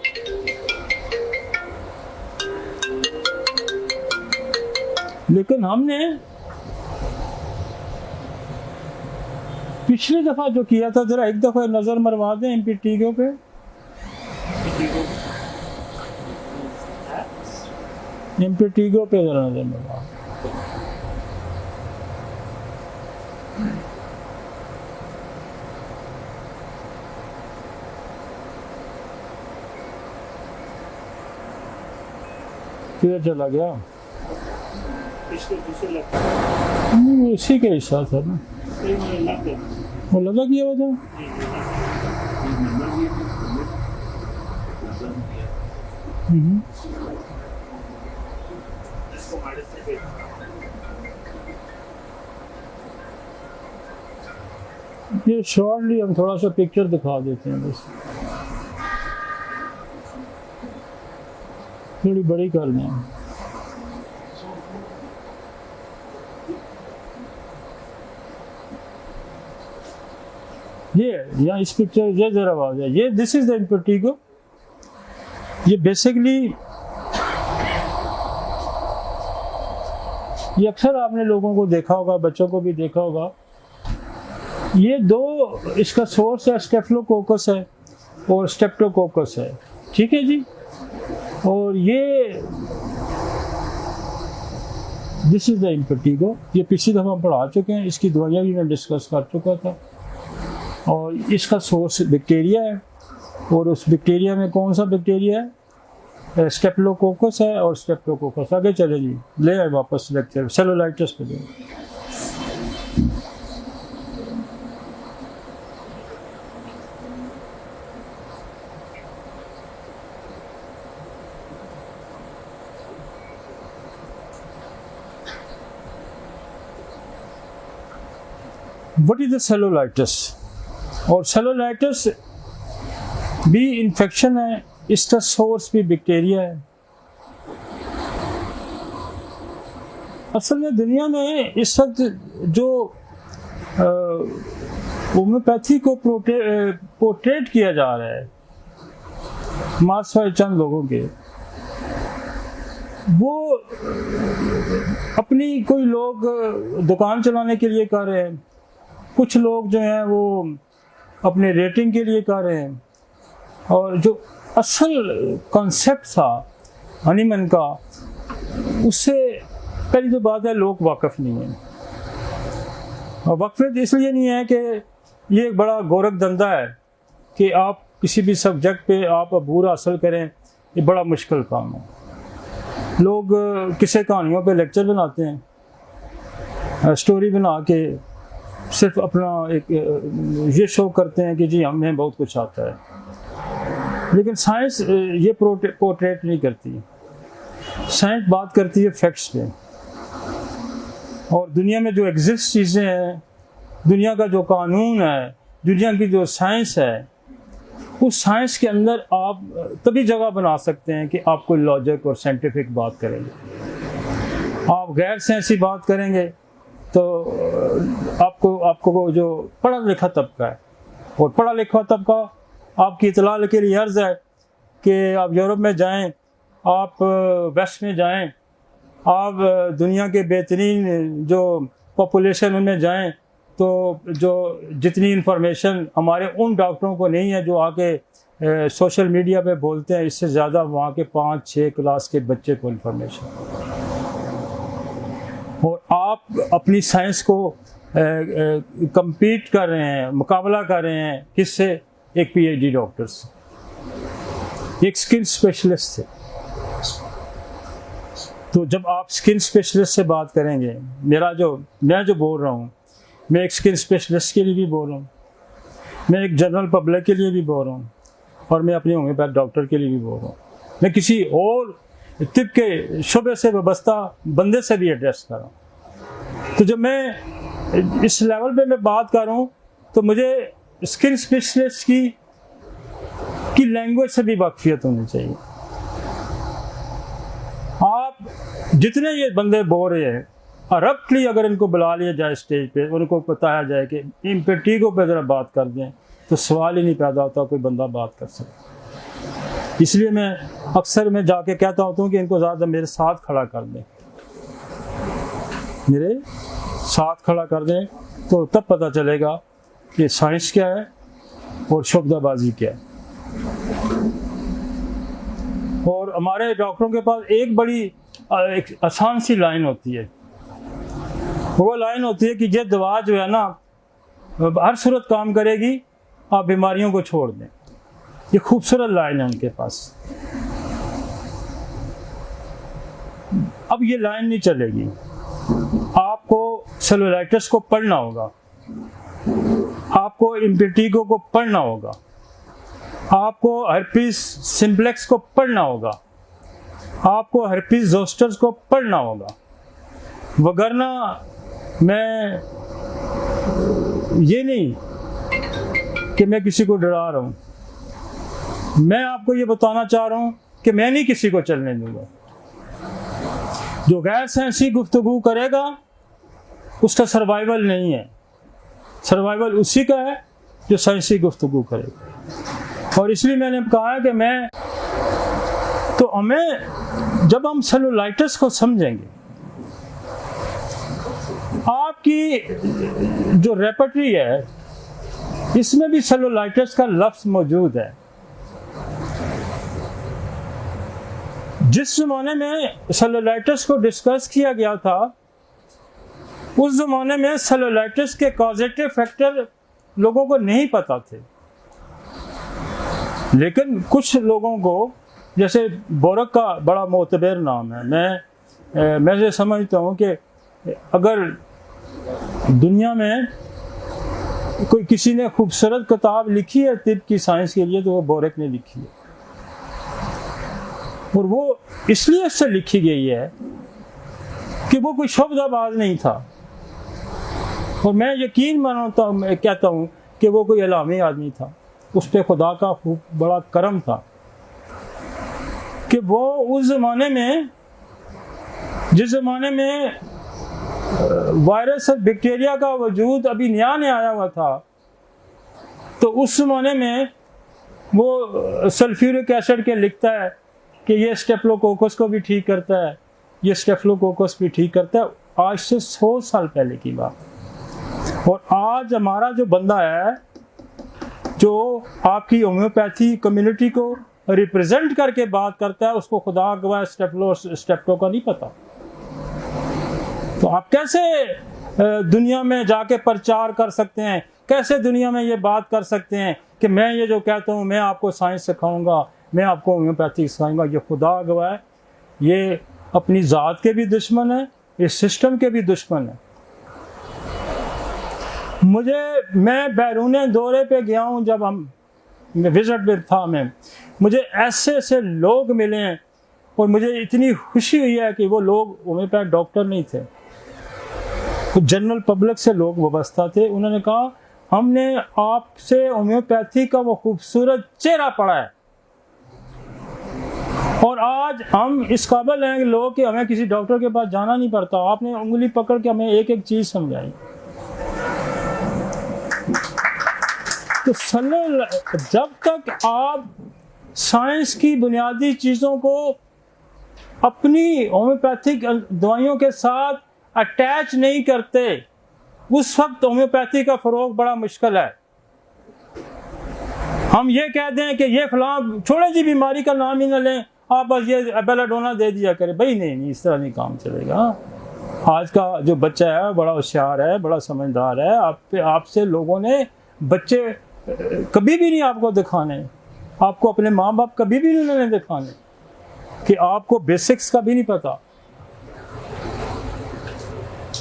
लेकिन हमने पिछली दफ़ा जो किया था, ज़रा एक दफ़ा नज़र मरवा दें इम्पीटीगो पे। इम्पीटीगो पे ज़रा नज़र मरवा। किधर चला गया? नहीं, इसी के हिस्सा था ना, वो लगा किया हुआ था। ये शॉर्टली हम थोड़ा सा पिक्चर दिखा देते हैं, बस थोड़ी बड़ी करनी है। ये यहाँ इस पिक्चर ये जरा आ जाए। ये दिस इज द इम्पीटीगो। ये बेसिकली ये अक्सर आपने लोगों को देखा होगा, बच्चों को भी देखा होगा। ये दो इसका सोर्स है, स्टेफिलोकोकस है और स्ट्रेप्टोकोकस है। ठीक है जी। और ये दिस इज द इम्पीटीगो। ये पिछली दफ़ा हम पढ़ा चुके हैं, इसकी दवाइयाँ भी मैं डिस्कस कर चुका था। और इसका सोर्स बैक्टीरिया है। और उस बैक्टीरिया में कौन सा बैक्टीरिया है? स्टेफिलोकोकस है। और स्टेफिलोकोकस आगे चले जी, ले आए वापस लेक्चर सेलुलाइटिस पे। What is the cellulitis? और सेलुलाइटिस भी इन्फेक्शन है, इसका सोर्स भी बैक्टीरिया है। असल में दुनिया में इस वक्त जो होम्योपैथी को पोर्ट्रेट किया जा रहा है, मार्क्सवादी चंद लोगों के, वो अपनी कोई लोग दुकान चलाने के लिए कर रहे हैं, कुछ लोग जो हैं वो अपने रेटिंग के लिए कर रहे हैं, और जो असल कॉन्सेप्ट था हनीमैन का, उससे पहली तो बात है लोग वाकिफ़ नहीं हैं। और वाकिफ़ इसलिए नहीं है कि ये एक बड़ा गोरख धंधा है कि आप किसी भी सब्जेक्ट पे आप अबूर हासिल करें, ये बड़ा मुश्किल काम है। लोग किसी कहानियों पे लेक्चर बनाते हैं, स्टोरी बना के सिर्फ अपना एक ये शो करते हैं कि जी हमें बहुत कुछ आता है, लेकिन साइंस ये पोर्ट्रेट नहीं करती। साइंस बात करती है फैक्ट्स पे, और दुनिया में जो एग्जिस्ट चीज़ें हैं, दुनिया का जो कानून है, दुनिया की जो साइंस है, उस साइंस के अंदर आप तभी जगह बना सकते हैं कि आप कोई लॉजिक और साइंटिफिक बात करेंगे। आप गैर साइंसी बात करेंगे तो आपको जो पढ़ा लिखा तबका है, और पढ़ा लिखा तबका आपकी इतला के लिए अर्ज़ है कि आप यूरोप में जाएं, आप वेस्ट में जाएं, आप दुनिया के बेहतरीन जो पॉपुलेशन उनमें जाएं, तो जो जितनी इन्फॉर्मेशन हमारे उन डॉक्टरों को नहीं है जो आके सोशल मीडिया पे बोलते हैं, इससे ज़्यादा वहाँ के 5-6 क्लास के बच्चे को इन्फॉर्मेशन। और आप अपनी साइंस को compete कर रहे हैं, मुकाबला कर रहे हैं किससे? एक PhD डॉक्टर से, एक स्किन स्पेशलिस्ट से। तो जब आप स्किन स्पेशलिस्ट से बात करेंगे, मैं जो बोल रहा हूँ, मैं एक स्किन स्पेशलिस्ट के लिए भी बोल रहा हूँ, मैं एक जनरल पब्लिक के लिए भी बोल रहा हूँ, और मैं अपने होम्योपैथ डॉक्टर के लिए भी बोल रहा हूँ, मैं किसी और तिब के शुबे से वाबस्ता बंदे से भी एड्रेस कर रहा हूँ। तो जब मैं इस लेवल पे मैं बात कर रहा हूँ, तो मुझे स्किन स्पेशलिस्ट की लैंग्वेज से भी वाकफियत होनी चाहिए। आप जितने ये बंदे बोल रहे हैं, अरप्टली अगर इनको बुला लिया जाए स्टेज पे, उनको बताया जाए कि इम्पेटिगो पे ज़रा बात कर दें, तो सवाल ही नहीं पैदा होता कोई बंदा बात कर सके। इसलिए मैं अक्सर मैं जाके कहता होता हूँ कि इनको ज़्यादा मेरे साथ खड़ा कर दें, मेरे साथ खड़ा कर दें, तो तब पता चलेगा कि साइंस क्या है और शुबदाबाजी क्या है। और हमारे डॉक्टरों के पास एक बड़ी एक आसान सी लाइन होती है, वो लाइन होती है कि ये दवा जो है ना हर सूरत काम करेगी, आप बीमारियों को छोड़ दें। ये खूबसूरत लाइन है उनके पास। अब ये लाइन नहीं चलेगी, आपको सेलुलाइटिस को पढ़ना होगा, आपको इम्पेटिगो को पढ़ना होगा, आपको हर्पीस सिम्प्लेक्स को पढ़ना होगा, आपको हर्पीस जोस्टर को पढ़ना होगा। वगरना मैं ये नहीं कि मैं किसी को डरा रहा हूँ, मैं आपको ये बताना चाह रहा हूँ कि मैं नहीं किसी को चलने दूंगा। जो गैर साइंसी गुफ्तगू करेगा उसका सर्वाइवल नहीं है, सर्वाइवल उसी का है जो साइंसी गुफ्तगू करेगा। और इसलिए मैंने कहा है कि तो हमें जब हम सेलुलाइटिस को समझेंगे, आपकी जो रेपर्टरी है इसमें भी सेलुलाइटिस का लफ्ज मौजूद है। जिस ज़माने में सेलुलाइटिस को डिस्कस किया गया था, उस ज़माने में सेलुलाइटिस के कॉजेटिव फैक्टर लोगों को नहीं पता थे, लेकिन कुछ लोगों को, जैसे बोरक का बड़ा मोतबर नाम है, मैं ये समझता हूँ कि अगर दुनिया में कोई किसी ने खूबसूरत किताब लिखी है तिब की साइंस के लिए, तो वो बोरक ने लिखी है। और वो इसलिए इससे लिखी गई है कि वो कोई शब्दाबाज नहीं था, और मैं यकीन मानता हूँ, मैं कहता हूँ कि वो कोई इलामी आदमी था। उस पर खुदा का खूब बड़ा करम था कि वो उस ज़माने में, जिस ज़माने में वायरस और बैक्टीरिया का वजूद अभी नया आया हुआ था, तो उस ज़माने में वो सल्फ्यूरिक एसिड के लिखता है कि ये स्टेफ्लोकोकस को भी ठीक करता है, ये स्टेफ्लोकोकस भी ठीक करता है। आज से 100 साल पहले की बात। और आज हमारा जो बंदा है जो आपकी होम्योपैथी कम्युनिटी को रिप्रेजेंट करके बात करता है उसको खुदा गवाह स्टेप्टो का नहीं पता। तो आप कैसे दुनिया में जाके प्रचार कर सकते हैं, कैसे दुनिया में ये बात कर सकते हैं कि मैं ये जो कहता हूँ मैं आपको साइंस सिखाऊंगा, मैं आपको होम्योपैथी सिखाऊंगा। ये खुदा गवाह है, ये अपनी ज़ात के भी दुश्मन है, इस सिस्टम के भी दुश्मन है। मैं बैरून दौरे पे गया हूँ, जब हम विजिट में था मुझे ऐसे ऐसे लोग मिले हैं और मुझे इतनी खुशी हुई है कि वो लोग होम्योपैथ डॉक्टर नहीं थे, तो जनरल पब्लिक से लोग वाबस्ता थे। उन्होंने कहा हमने आपसे होम्योपैथी का वो खूबसूरत चेहरा पढ़ा है और आज हम इस काबिल हैं लोग कि हमें किसी डॉक्टर के पास जाना नहीं पड़ता, आपने उंगली पकड़ के हमें एक एक चीज़ समझाई। तो जब तक आप साइंस की बुनियादी चीज़ों को अपनी होम्योपैथिक दवाइयों के साथ अटैच नहीं करते, उस वक्त होम्योपैथी का फ़रोग बड़ा मुश्किल है। हम ये कह दें कि ये फलां छोटे सी बीमारी का नाम ही ना लें, आप बस ये बेलाडोना दे दिया करें, भाई नहीं, इस तरह नहीं काम चलेगा। आज का जो बच्चा है बड़ा होशियार है, बड़ा समझदार है। आपसे लोगों ने बच्चे कभी भी नहीं आपको दिखाने, आपको अपने माँ बाप कभी भी नहीं उन्होंने दिखाने कि आपको बेसिक्स का भी नहीं पता।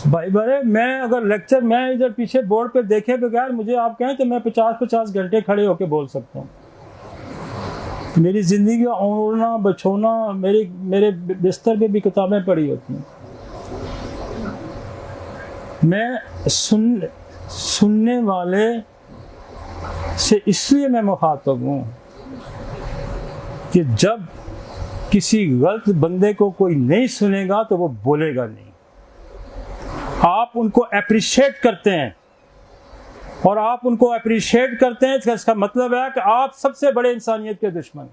भाई बड़े मैं अगर लेक्चर मैं इधर पीछे बोर्ड पे देखे बगैर मुझे आप कहें तो मैं 50-50 घंटे खड़े होके बोल सकता हूँ। मेरी ज़िंदगी का ओढ़ना बछोना मेरे बिस्तर पे भी किताबें पढ़ी होती हैं। मैं सुनने वाले से इसलिए मैं मुखातब हूँ कि जब किसी गलत बंदे को कोई नहीं सुनेगा तो वो बोलेगा नहीं। आप उनको अप्रिशिएट करते हैं और आप उनको अप्रिशिएट करते हैं, इसका मतलब है कि आप सबसे बड़े इंसानियत के दुश्मन,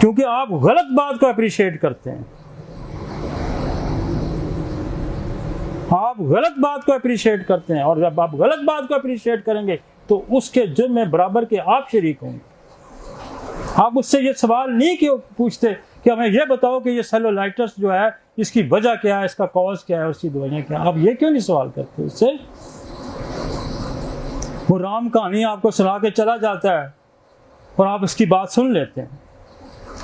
क्योंकि आप गलत बात को अप्रिशिएट करते हैं। आप गलत बात को अप्रिशिएट करते हैं और जब आप गलत बात को अप्रिशिएट करेंगे तो उसके जुर्म में बराबर के आप शरीक होंगे। आप उससे ये सवाल नहीं क्यों पूछते कि हमें ये बताओ कि ये सेलुलाइटिस जो है इसकी वजह क्या है, इसका कॉज क्या है, उसकी दवाइयाँ क्या है। आप ये क्यों नहीं सवाल करते उससे? वो राम कहानी आपको सुना के चला जाता है और आप उसकी बात सुन लेते हैं,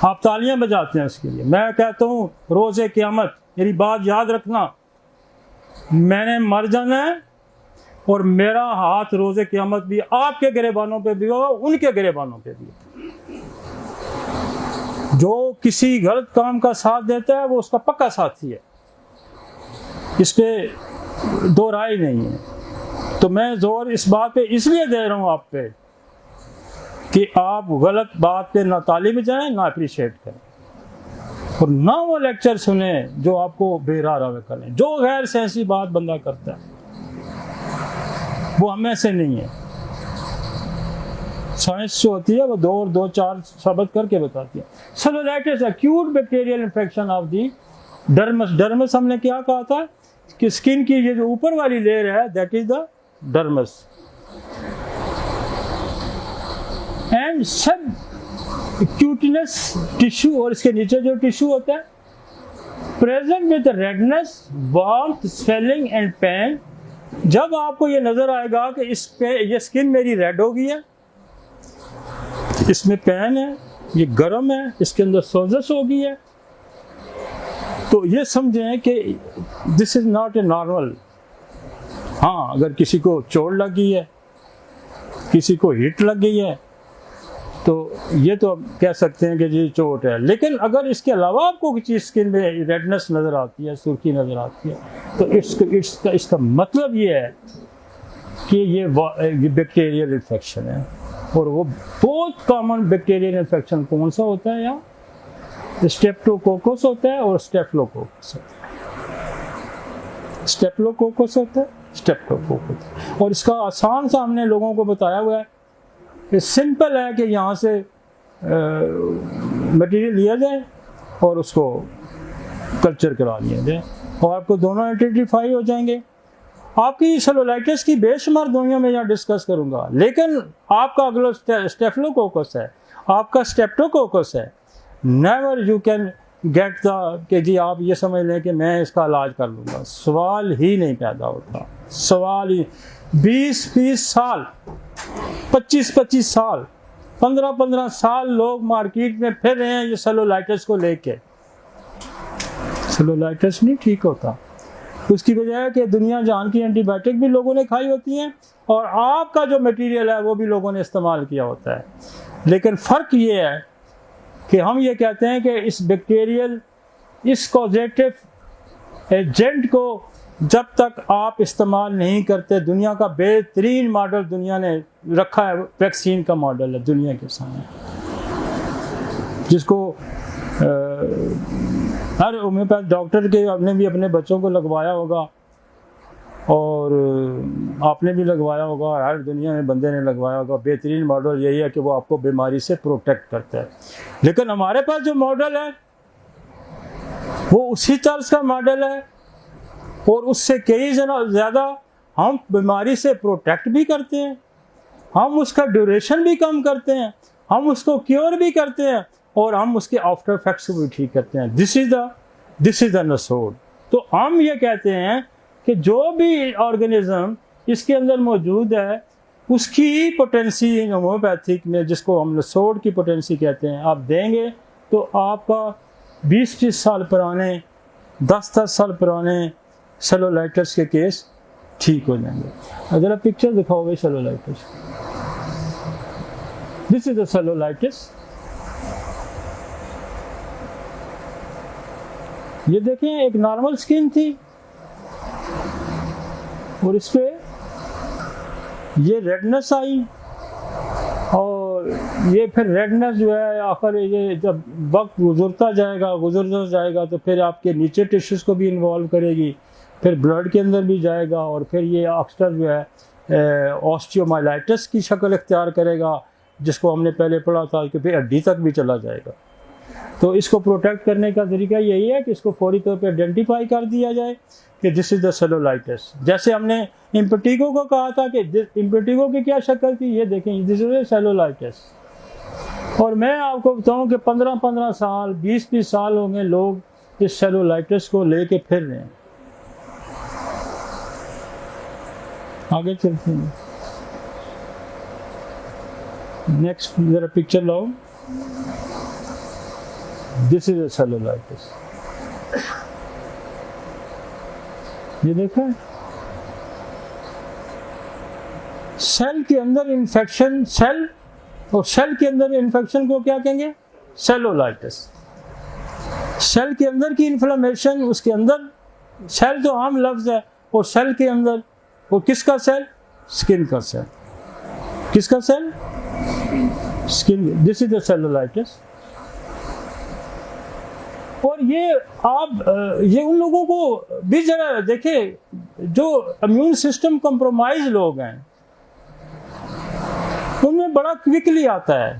आप तालियां बजाते हैं उसके लिए। मैं कहता हूँ रोज़े क़यामत मेरी बात याद रखना, मैंने मर जाना है और मेरा हाथ रोज़े क़यामत भी आपके गिरेबानों पे भी होगा, उनके गिरेबानों पे भी। जो किसी गलत काम का साथ देता है वो उसका पक्का साथी है, इस पे दो राय नहीं है। तो मैं जोर इस बात पे इसलिए दे रहा हूँ आप पे कि आप गलत बात पे ना ताली में जाएं ना अप्रिशिएट करें और ना वो लेक्चर सुने जो आपको बेरारा में करें। जो गैर सेंसी बात बंदा करता है वो हमें से नहीं है। साइंस जो होती है वो 2 और 2 4 साबित करके बताती है। Cellulitis acute bacterial infection of the dermis. Dermis हमने क्या कहा था कि स्किन की ये जो ऊपर वाली लेयर है that is the dermis and subcutaneous tissue, और इसके नीचे जो टिश्यू होता है present with redness warmth swelling and pain. जब आपको ये नजर आएगा कि इस पे ये स्किन मेरी रेड हो गई है, इसमें पेन है, ये गर्म है, इसके अंदर सोजस हो गई है, तो ये समझें कि this is not a normal. हाँ, अगर किसी को चोट लग गई है, किसी को हिट लग गई है तो ये तो कह सकते हैं कि जी चोट है। लेकिन अगर इसके अलावा आपको किसी स्किन में रेडनेस नज़र आती है, सुर्खी नज़र आती है, तो इसका मतलब ये है कि ये बैक्टीरियल इन्फेक्शन है। और वो बहुत कॉमन बैक्टीरियल इन्फेक्शन कौन सा होता है? यहाँ स्टेप्टोकोकस होता है और स्टेफिलोकोकस होता है। स्टेफिलोकोकस होता है, स्टेप्टोकोकस। और इसका आसान सा हमने लोगों को बताया हुआ है, ये सिंपल है कि यहाँ से मटेरियल लिया जाए और उसको कल्चर करा लिया जाए और आपको दोनों आइडेंटिफाई हो जाएंगे। आपकी सेलुलाइटिस की बेशुमार दुनिया में यहाँ डिस्कस करूँगा, लेकिन आपका अगला स्टेफिलोकोकस है, आपका स्ट्रेप्टोकोकस है। Never you can get the कि जी आप ये समझ लें कि मैं इसका इलाज कर लूँगा, सवाल ही नहीं पैदा होता, सवाल ही। 20-20 साल, 25-25 साल, 15-15 साल लोग मार्केट में फिर रहे हैं ये सेलुलाइटिस को लेके। सेलुलाइटिस नहीं ठीक होता, उसकी वजह है कि दुनिया जान की एंटीबायोटिक भी लोगों ने खाई होती हैं और आपका जो मटेरियल है वो भी लोगों ने इस्तेमाल किया होता है। लेकिन फ़र्क ये है कि हम ये कहते हैं कि इस बैक्टीरियल, इस कॉजेटिव एजेंट को जब तक आप इस्तेमाल नहीं करते, दुनिया का बेहतरीन मॉडल दुनिया ने रखा है, वैक्सीन का मॉडल है दुनिया के सामने, जिसको हर होम्योपैथ डॉक्टर के आपने भी अपने बच्चों को लगवाया होगा और आपने भी लगवाया होगा, हर दुनिया में बंदे ने लगवाया होगा। बेहतरीन मॉडल यही है कि वो आपको बीमारी से प्रोटेक्ट करता है। लेकिन हमारे पास जो मॉडल है वो उसी तर्ज का मॉडल है और उससे कई ज़्यादा हम बीमारी से प्रोटेक्ट भी करते हैं, हम उसका ड्यूरेशन भी कम करते हैं, हम उसको क्योर भी करते हैं और हम उसके आफ्टर इफेक्ट्स को भी ठीक करते हैं। This is the nosode. तो हम ये कहते हैं कि जो भी ऑर्गेनिज्म इसके अंदर मौजूद है उसकी पोटेंसी होम्योपैथिक में, जिसको हम नसोड की पोटेंसी कहते हैं, आप देंगे तो आपका 20-20 साल पुराने, 10-10 साल पुराने सेलुलाइटिस के केस ठीक हो जाएंगे। अगर आप पिक्चर दिखाओगे cellulitis, this is the cellulitis. ये देखें, एक नॉर्मल स्किन थी और इस पे ये रेडनेस आई और ये फिर रेडनेस जो है आखिर ये जब वक्त गुजरता जाएगा तो फिर आपके नीचे टिश्यूज़ को भी इन्वॉल्व करेगी, फिर ब्लड के अंदर भी जाएगा और फिर ये अक्सर जो है ऑस्टियोमाइलाइटिस की शक्ल इख्तियार करेगा, जिसको हमने पहले पढ़ा था कि फिर हड्डी तक भी चला जाएगा। तो इसको प्रोटेक्ट करने का तरीका यही है कि इसको फौरी तौर पे आइडेंटिफाई कर दिया जाए कि दिस इज़ द सेलुलाइटिस। जैसे हमने इम्पेटिगो को कहा था कि इम्पेटिगो की क्या शक्ल थी, ये देखें, दिस इज सेलुलाइटिस। और मैं आपको बताऊं कि 15-15 साल, 20-20 साल हो गए लोग इस सेलुलाइटिस को लेके फिर रहे हैं। आगे चलते हैं, नेक्स्ट जरा पिक्चर लाओ। This is a cellulitis. ये देखा है, सेल के अंदर इन्फेक्शन, सेल और सेल के अंदर इन्फेक्शन को क्या कहेंगे? सेलुलाइटिस। सेल के अंदर की इन्फ्लेमेशन, उसके अंदर सेल तो आम लफ्ज है और सेल के अंदर वो किसका सेल? स्किन का सेल। किसका cell? Skin. This is the cellulitis. और ये आप ये उन लोगों को भी जरा देखें जो इम्यून सिस्टम कंप्रोमाइज लोग हैं, उनमें बड़ा क्विकली आता है।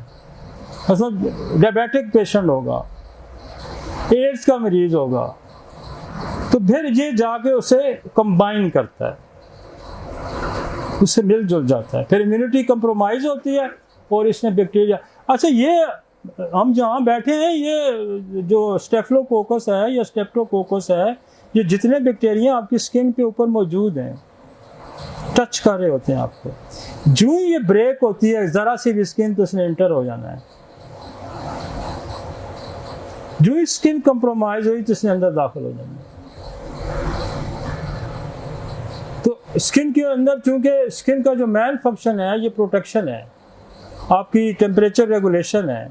मतलब डायबिटिक पेशेंट होगा, एड्स का मरीज होगा, तो फिर ये जाके उसे कंबाइन करता है, उससे मिलजुल जाता है, फिर इम्यूनिटी कंप्रोमाइज होती है और इसमें बैक्टीरिया। अच्छा, ये हम जहाँ बैठे हैं, ये जो स्टेफिलोकोकस है या स्ट्रेप्टोकोकस है, ये जितने बैक्टीरिया आपकी स्किन के ऊपर मौजूद हैं, टच कर रहे होते हैं आपको, जो ये ब्रेक होती है ज़रा सी भी स्किन, तो उसने एंटर हो जाना है। जो ही स्किन कंप्रोमाइज हुई तो इसने अंदर दाखिल हो जाना है। तो स्किन के अंदर, चूंकि स्किन का जो मेन फंक्शन है ये प्रोटेक्शन है, आपकी टेम्परेचर रेगुलेशन है,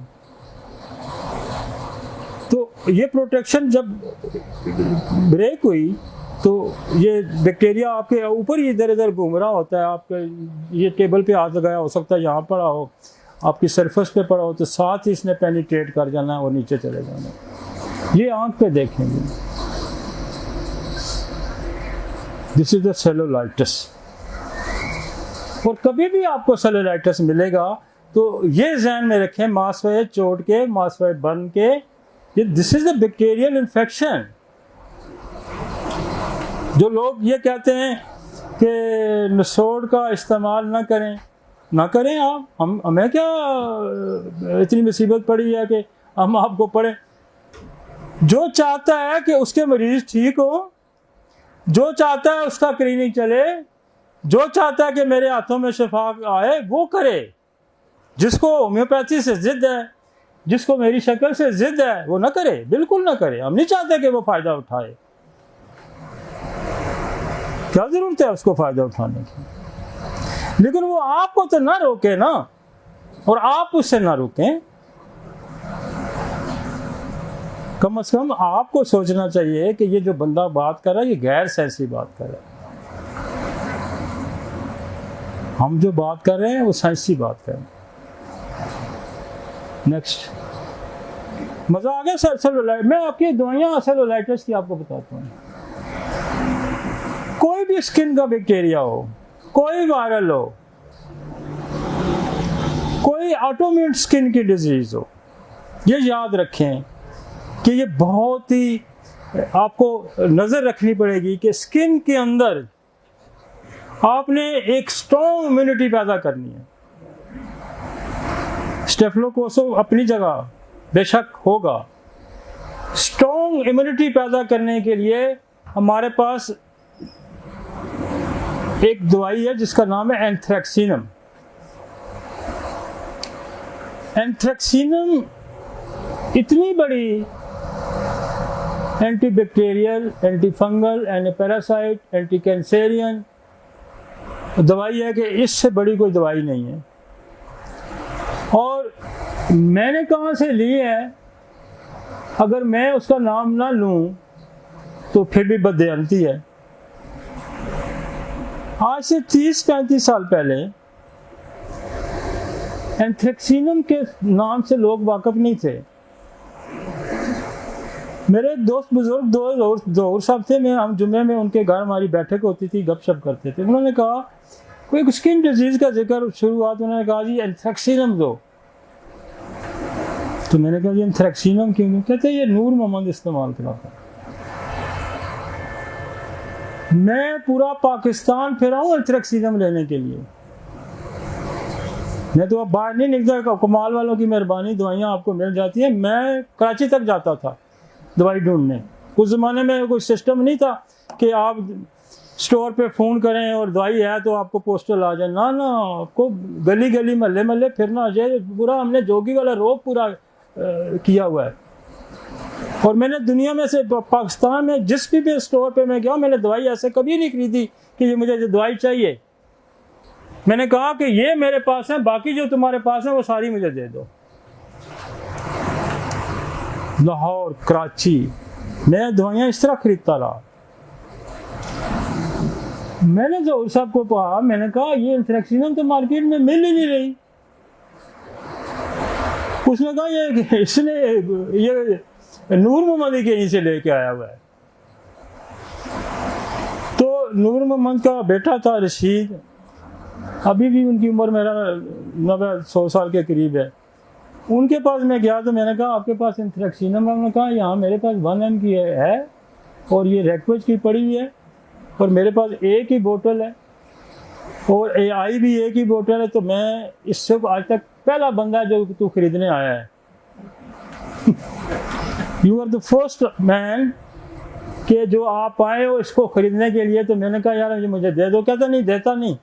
तो ये प्रोटेक्शन जब ब्रेक हुई तो ये बैक्टीरिया आपके ऊपर ही इधर इधर घूम रहा होता है। आपके ये टेबल पे हाथ लगाया, हो सकता है यहाँ पड़ा हो, आपकी सरफेस पे पड़ा हो, तो साथ ही इसने पेनिट्रेट कर जाना है और नीचे चले जाना है। ये आंख पे देखेंगे, दिस इज द सेलुलाइटिस। और कभी भी आपको सेलुलाइटिस मिलेगा तो ये ध्यान में रखें, मांसपेशी चोट के, मांसपेशी बर्न के, ये this is the bacterial infection. जो लोग ये कहते हैं कि नसोड़ का इस्तेमाल ना करें, ना करें आप। हमें क्या इतनी मुसीबत पड़ी है कि हम आपको पढ़ें। जो चाहता है कि उसके मरीज ठीक हो, जो चाहता है उसका क्लिनिक चले, जो चाहता है कि मेरे हाथों में शिफा आए, वो करे। जिसको होम्योपैथी से जिद है, जिसको मेरी शक्ल से जिद है, वो ना करे, बिल्कुल ना करे। हम नहीं चाहते कि वो फायदा उठाए। क्या जरूरत है उसको फायदा उठाने की? लेकिन वो आपको तो ना रोके ना, और आप उससे ना रोकें। कम से कम आपको सोचना चाहिए कि ये जो बंदा बात कर रहा है ये गैर साइंसी बात कर रहा है। हम जो बात कर रहे हैं वो साइंसी बात कर रहे हैं। नेक्स्ट, मजा आ गया सर? सेलुलाइट, मैं आपकी दवाइयां सेलुलाइटिस की आपको बताता हूँ। कोई भी स्किन का बैक्टीरिया हो, कोई वायरल हो, कोई ऑटोइम्यून स्किन की डिजीज हो, ये याद रखें कि ये बहुत ही आपको नजर रखनी पड़ेगी कि स्किन के अंदर आपने एक स्ट्रॉन्ग इम्यूनिटी पैदा करनी है। स्टेफिलोकोकस अपनी जगह बेशक होगा। स्ट्रॉन्ग इम्यूनिटी पैदा करने के लिए हमारे पास एक दवाई है जिसका नाम है एंथ्रेक्सिनम। एंथ्रेक्सिनम इतनी बड़ी antibacterial, anti fungal, anti parasite, anti Cancerian दवाई है कि इससे बड़ी कोई दवाई नहीं है। और मैंने कहाँ से ली है, अगर मैं उसका नाम ना लूँ तो फिर भी बदयांती है। आज से 30-35 साल पहले एंथ्रेक्सिनम के नाम से लोग वाकिफ नहीं थे। मेरे दोस्त बुजुर्ग दो साहब थे, हम जुम्मे में उनके घर हमारी बैठक होती थी, गपशप करते थे। उन्होंने कहा कोई स्किन डिजीज का जिक्र शुरुआत, उन्होंने कहा जी एंथ्रेक्सिनम दो। तो मैंने कहा जी एंथ्रेक्सिनम क्यों? कहते ये नूर मोहम्मद इस्तेमाल कराता। मैं पूरा पाकिस्तान फिरा हूँ एंथ्रेक्सिनम लेने के लिए। मैं तो अब बाहर नहीं निकलता, कमाल वालों की मेहरबानी, दवाइयाँ आपको मिल जाती हैं। मैं कराची तक जाता था दवाई ढूंढने। उस ज़माने में कोई सिस्टम नहीं था कि आप स्टोर पे फ़ोन करें और दवाई है तो आपको पोस्टल आ जाए। ना, आपको गली गली महल्ले महल्ले फिरना आ जाए। पूरा हमने जोगी वाला रोग पूरा किया हुआ है। और मैंने दुनिया में से पाकिस्तान में जिस भी स्टोर पे मैं गया, मैंने दवाई ऐसे कभी नहीं खरीदी कि ये मुझे जो दवाई चाहिए। मैंने कहा कि ये मेरे पास है, बाकी जो तुम्हारे पास है वो सारी मुझे दे दो। लाहौर, कराची, मैं दवाइयाँ इस तरह खरीदता रहा। मैंने जो साहब को कहा, मैंने कहा ये एंथ्रेक्सिनम तो मार्केट में मिल ही नहीं रही। उसने कहा ये इसने ये नूर मोहम्मद के से लेके आया हुआ है। तो नूर मोहम्मद का बेटा था रशीद, अभी भी उनकी उम्र मेरा 90-100 साल के करीब है। उनके पास मैं गया तो मैंने कहा आपके पास एंथ्रेक्सिनम? उन्होंने कहा यहाँ मेरे पास 1 mg की है और ये रेडक्वेज की पड़ी हुई है, और मेरे पास एक ही बोतल है और AI भी एक ही बोतल है। तो मैं इससे आज तक पहला बंदा जो तू खरीदने आया है। You are the first man कि जो आप आए हो इसको खरीदने के लिए। तो मैंने कहा यार मुझे दे दो। कहता नहीं, देता नहीं,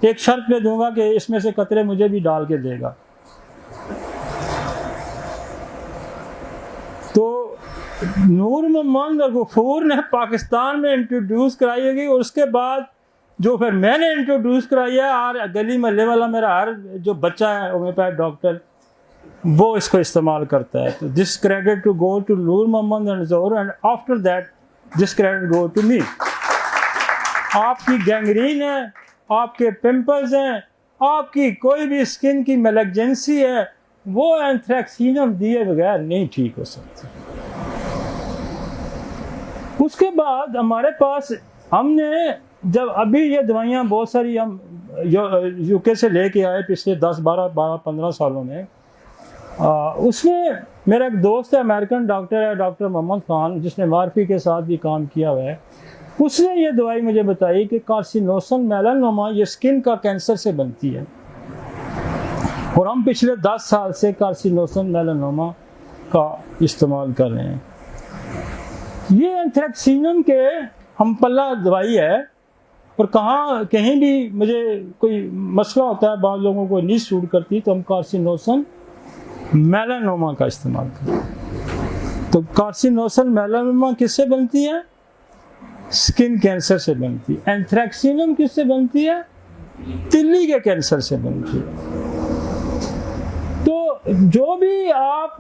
एक शर्त पे दूंगा कि इसमें से कतरे मुझे भी डाल के देगा। तो नूर मोहम्मद गफूर ने पाकिस्तान में इंट्रोड्यूस कराई होगी, और उसके बाद जो फिर मैंने इंट्रोड्यूस कराई है, और गली महल्ले वाला मेरा हर जो बच्चा है होम्योपैथ डॉक्टर वो इसको इस्तेमाल करता है। तो this credit to go to Noor Mohammad and Zohar, and after that this credit go to me. आपकी गैंग्रीन है, आपके पिंपल्स हैं, आपकी कोई भी स्किन की मेलेग्जेंसी है, वो एंथ्रेक्सिनम दिए बगैर नहीं ठीक हो सकती। उसके बाद हमारे पास हमने जब अभी ये दवाइयाँ बहुत सारी हम यूके से लेके आए पिछले 10-12-15 सालों में, उसमें मेरा एक दोस्त है, अमेरिकन डॉक्टर है, डॉक्टर मोहम्मद खान, जिसने मार्फी के साथ भी काम किया हुआ है। उसने ये दवाई मुझे बताई कि कार्सिनोसन मेलानोमा ये स्किन का कैंसर से बनती है, और हम पिछले 10 साल से कार्सिनोसन मेलानोमा का इस्तेमाल कर रहे हैं। ये एंथ्रेक्सिनम के हमपल्ला दवाई है, और कहीं भी मुझे कोई मसला होता है, बाद लोगों को नहीं सूट करती, तो हम कार्सिनोसन मेलानोमा का इस्तेमाल करते हैं। तो कार्सिनोसन मेलानोमा किससे बनती है? स्किन कैंसर से बनती है। एंथ्रेक्सिनम किससे बनती है? तिल्ली के कैंसर से बनती है। तो जो भी आप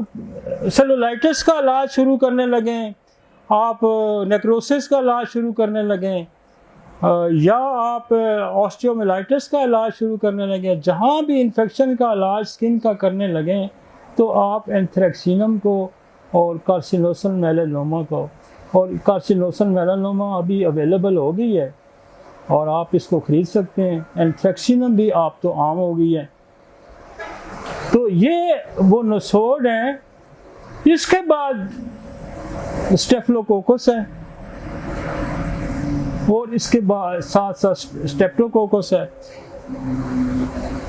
सेलुलाइटिस का इलाज शुरू करने लगें, आप नेक्रोसिस का इलाज शुरू करने लगें, या आप ऑस्टियोमाइलाइटिस का इलाज शुरू करने लगें, जहाँ भी इन्फेक्शन का इलाज स्किन का करने लगें, तो आप एंथ्रेक्सिनम को और कार्सिनोसन मेलानोमा को, और कार्सिनोसन मेलानोमा अभी अवेलेबल हो गई है और आप इसको ख़रीद सकते हैं। एंथ्रेक्सिनम भी आप तो आम हो गई है। तो ये वो नसोड हैं। इसके बाद स्टेफलोकोकस है, और इसके बाद साथ साथ स्टेप्टोकोकस है।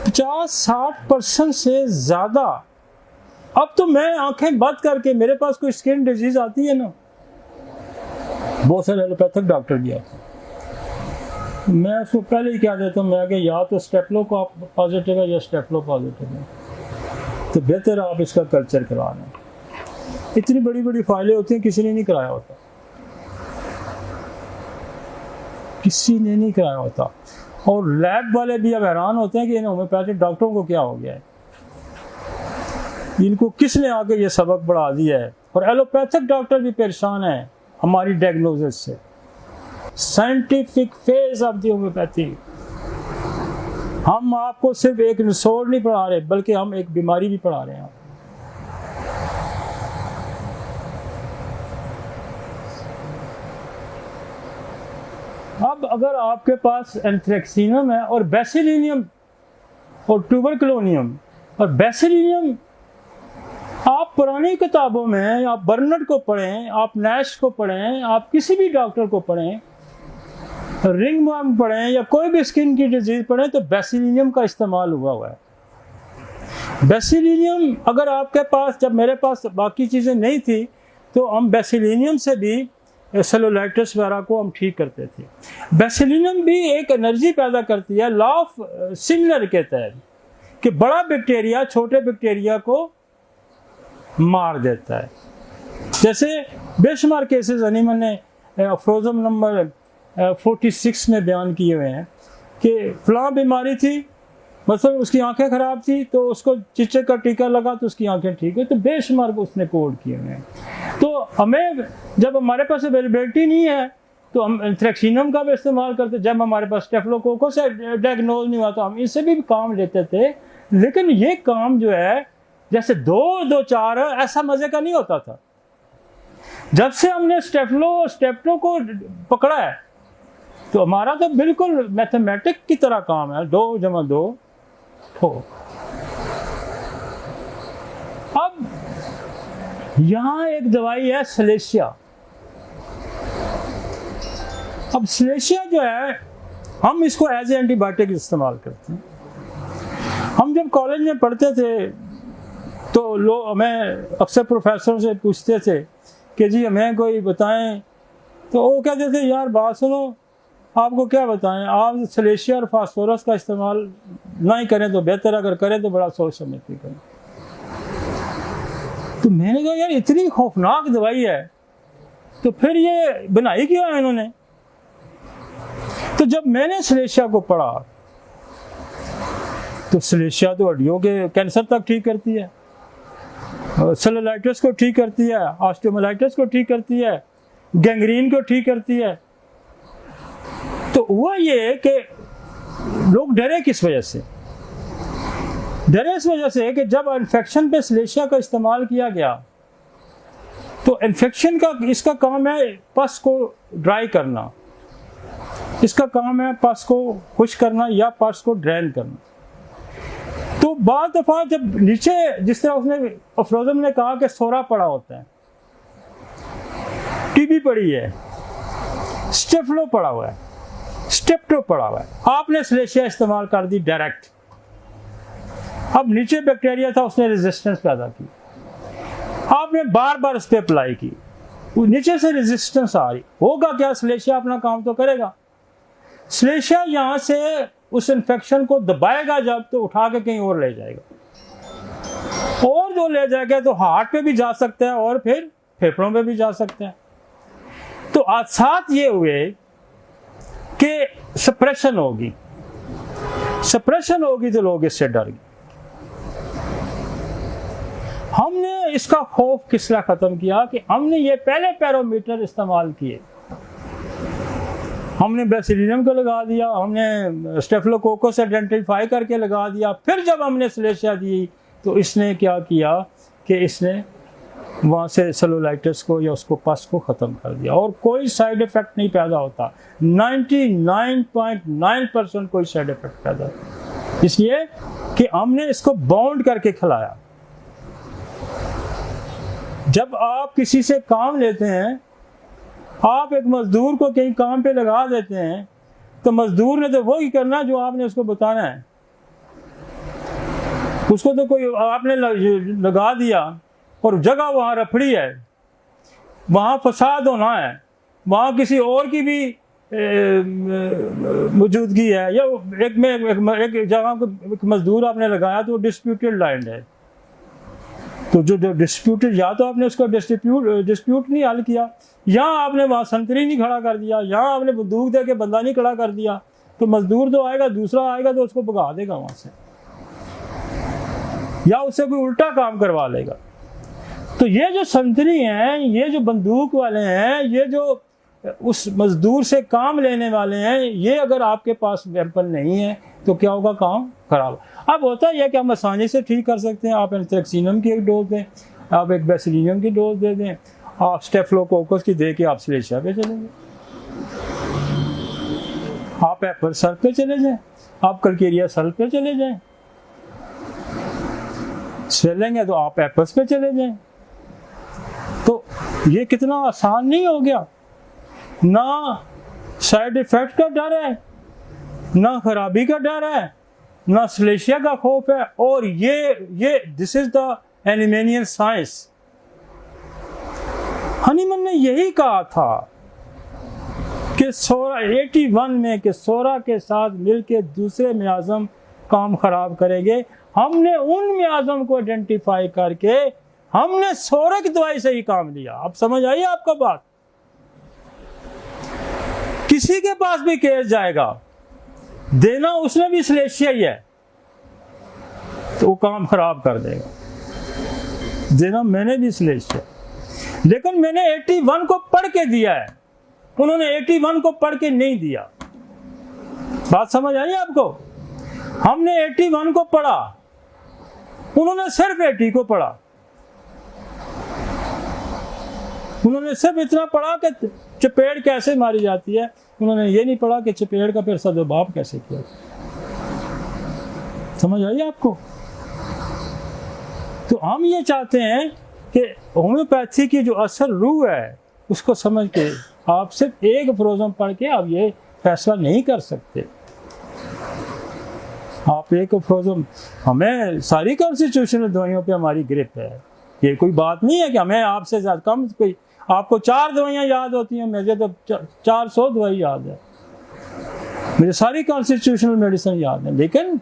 50-60% से ज़्यादा। अब तो मैं आंखें बंद करके, मेरे पास कोई स्किन डिजीज आती है ना, बहुत सारे एलोपैथिक डॉक्टर भी आते हैं, मैं उसको पहले ही क्या देता हूँ, मैं कि या तो स्टेप्लो पॉजिटिव है या स्टेप्लो पॉजिटिव है, तो बेहतर आप इसका कल्चर करा लें। इतनी बड़ी बड़ी फाइलें होती हैं, किसी ने नहीं कराया होता, किसी ने नहीं कराया होता। और लैब वाले भी अब हैरान होते हैं कि इन होम्योपैथिक डॉक्टरों को क्या हो गया है, इनको किसने आके ये सबक बढ़ा दिया है। और एलोपैथिक डॉक्टर भी परेशान है हमारी डायग्नोसिस से। Scientific phase of the homeopathy, हम आपको सिर्फ एक निसोड नहीं पढ़ा रहे, बल्कि हम एक बीमारी भी पढ़ा रहे हैं। अब अगर आपके पास एंथ्रेक्सिनम है और बेसिलिनियम और ट्यूबरकुलोनियम, और बेसिलिनियम आप पुरानी किताबों में, आप बर्नर्ड को पढ़ें, आप नैश को पढ़ें, आप किसी भी डॉक्टर को पढ़ें, रिंगवर्म पढ़ें, या कोई भी स्किन की डिजीज पढ़ें, तो बेसिलिनियम का इस्तेमाल हुआ है। बेसिलिनियम अगर आपके पास, जब मेरे पास बाकी चीज़ें नहीं थी, तो हम बेसिलिनियम से भी सेलुलाइटिस वगैरह को हम ठीक करते थे। बेसिलिनियम भी एक एनर्जी पैदा करती है, लॉ ऑफ सिमिलर के तहत, कि बड़ा बैक्टीरिया छोटे बैक्टीरिया को मार देता है। जैसे बेशुमार केसेस एनिमल ने फ्रोजम नंबर 46 में बयान किए हुए हैं कि फलां बीमारी थी, मतलब उसकी आंखें ख़राब थी, तो उसको चिचक का टीका लगा तो उसकी आंखें ठीक है। तो बेशुमार को उसने कोड किए हुए हैं। तो हमें, जब हमारे पास अवेलेबिलिटी नहीं है, तो हम एंथ्रेक्सिनम का भी इस्तेमाल करते। जब हमारे पास स्टेफलोकोकस से डायग्नोज नहीं हुआ, तो हम इससे भी काम लेते थे। लेकिन ये काम जो है, जैसे 2-2-4 ऐसा मजे का नहीं होता था। जब से हमने स्टेप्टो को पकड़ा है, तो हमारा तो बिल्कुल मैथमेटिक की तरह काम है, 2 + 2 हो। अब यहां एक दवाई है सलेशिया। अब सलेशिया जो है, हम इसको एज ए एंटीबायोटिक इस्तेमाल करते हैं। हम जब कॉलेज में पढ़ते थे, तो लोग हमें अक्सर प्रोफेसर से पूछते थे कि जी हमें कोई बताएं, तो वो कहते थे यार बात सुनो, आपको क्या बताएं, आप सलेशिया और फास्फोरस का इस्तेमाल नहीं करें तो बेहतर, अगर करें तो बड़ा सोच समझ के करें। तो मैंने कहा यार इतनी खौफनाक दवाई है, तो फिर ये बनाई क्यों है इन्होंने। तो जब मैंने सलेशिया को पढ़ा, तो सलेशिया तो हड्डियों के कैंसर तक ठीक करती है, सेलुलाइटिस को ठीक करती है, ऑस्टियोमाइलाइटिस को ठीक करती है, गैंग्रीन को ठीक करती है। तो हुआ ये कि लोग डरे किस वजह से? डरे इस वजह से कि जब इन्फेक्शन पे सलेशिया का इस्तेमाल किया गया, तो इन्फेक्शन का इसका काम है पस को ड्राई करना, इसका काम है पस को खुश करना या पस को ड्रेन करना। तो बाद दफा जब नीचे, जिस तरह उसने अफरोजम ने कहा कि सोरा पड़ा होता है, टीबी पड़ी है, स्टेफ्लो पड़ा हुआ है, स्टेप्टो पड़ा हुआ है, आपने स्लेशिया इस्तेमाल कर दी डायरेक्ट। अब नीचे बैक्टीरिया था, उसने रेजिस्टेंस पैदा की, आपने बार बार उस पर अप्लाई की, नीचे से रेजिस्टेंस आ रही, होगा क्या? स्लेशिया अपना काम तो करेगा। स्लेशिया यहां से उस इन्फेक्शन को दबाएगा जब, तो उठा के कहीं और ले जाएगा, और जो ले जाएगा तो हार्ट पे भी जा सकता है और फिर फेफड़ों पे भी जा सकता है। तो आज साथ ये हुए कि सप्रेशन होगी, सप्रेशन होगी तो लोग इससे डर गए। हमने इसका खौफ किस तरह खत्म किया कि हमने ये पहले पैरामीटर इस्तेमाल किए, हमने बेसिलियम को लगा दिया, हमने स्टेफिलोकोकस आइडेंटिफाई करके लगा दिया, फिर जब हमने स्लेशिया दी तो इसने क्या किया कि इसने वहाँ से सेलुलाइटिस को या उसको पस को ख़त्म कर दिया, और कोई साइड इफ़ेक्ट नहीं पैदा होता। 99.9% कोई साइड इफ़ेक्ट पैदा होता, इसलिए कि हमने इसको बाउंड करके खिलाया। जब आप किसी से काम लेते हैं, आप एक मजदूर को कहीं काम पे लगा देते हैं, तो मजदूर ने तो वही करना जो आपने उसको बताना है। उसको तो कोई आपने लगा दिया और जगह वहाँ रफड़ी है, वहाँ फसाद होना है, वहाँ किसी और की भी मौजूदगी है, या एक जगह को एक मजदूर आपने लगाया तो डिस्प्यूटेड लैंड है, तो जो डिस्प्यूटेड, या तो आपने उसका डिस्प्यूट नहीं हल किया, या आपने वहाँ संतरी नहीं खड़ा कर दिया, या आपने बंदूक दे के बंदा नहीं खड़ा कर दिया, तो मजदूर तो आएगा, दूसरा आएगा तो उसको भगा देगा वहाँ से, या उससे कोई उल्टा काम करवा लेगा। तो ये जो संतरी हैं, ये जो बंदूक वाले हैं, ये जो उस मजदूर से काम लेने वाले हैं, ये अगर आपके पास वेपन नहीं है तो क्या होगा? काम खराब। अब होता है कि हम आसानी से ठीक कर सकते हैं, आप एंथ्रेक्सिनम की एक डोज दें, आप एक बेसिलियम की डोज दे दें, आप स्टेफिलोकोकस की दे के आप स्लेशिया पे चले जाएं, आप एपर सल्फ पे चले जाएं, आप कल्केरिया सल्फ पे चले जाएं, स्वेलिंग है तो आप एपर्स पे चले जाएं। तो ये कितना आसान नहीं हो गया? ना साइड इफेक्ट का डर है, ना खराबी का डर है, ना स्लेशिया का खौफ है, और ये this is the Hahnemannian science. Hahnemann ने यही कहा था कि 81 में कि सोरा के साथ मिलकर दूसरे मियाज़म काम खराब करेंगे। हमने उन मियाज़म को आइडेंटिफाई करके हमने सोरा की दवाई से ही काम लिया। अब समझ आई आपका बात? किसी के पास भी केस जाएगा, देना उसने भी स्लेशिया ही है, तो वो काम खराब कर देगा। देना मैंने भी स्लेशिया, लेकिन मैंने 81 को पढ़ के दिया है, उन्होंने 81 को पढ़ के नहीं दिया। बात समझ आई आपको? हमने 81 को पढ़ा, उन्होंने सिर्फ 80 को पढ़ा। उन्होंने सिर्फ इतना पढ़ा कि चपेड़ कैसे मारी जाती है, उन्होंने ये नहीं पढ़ा कि चपेड़ का फिर सदुभाव कैसे किया। समझ आई आपको? तो हम ये चाहते हैं कि होम्योपैथी की जो असल रूह है उसको समझ के आप सिर्फ एक अफरोज़म पढ़ के आप ये फैसला नहीं कर सकते। आप एक अफरोज़म, हमें सारी कॉन्स्टिट्यूशनल दवाइयों पे हमारी ग्रिप है। ये कोई बात नहीं है कि हमें आपसे ज़्यादा कम, कोई आपको 4 दवाइयाँ याद होती हैं, मुझे तो 400 दवाई याद है, मुझे सारी कॉन्स्टिट्यूशनल मेडिसिन याद है, लेकिन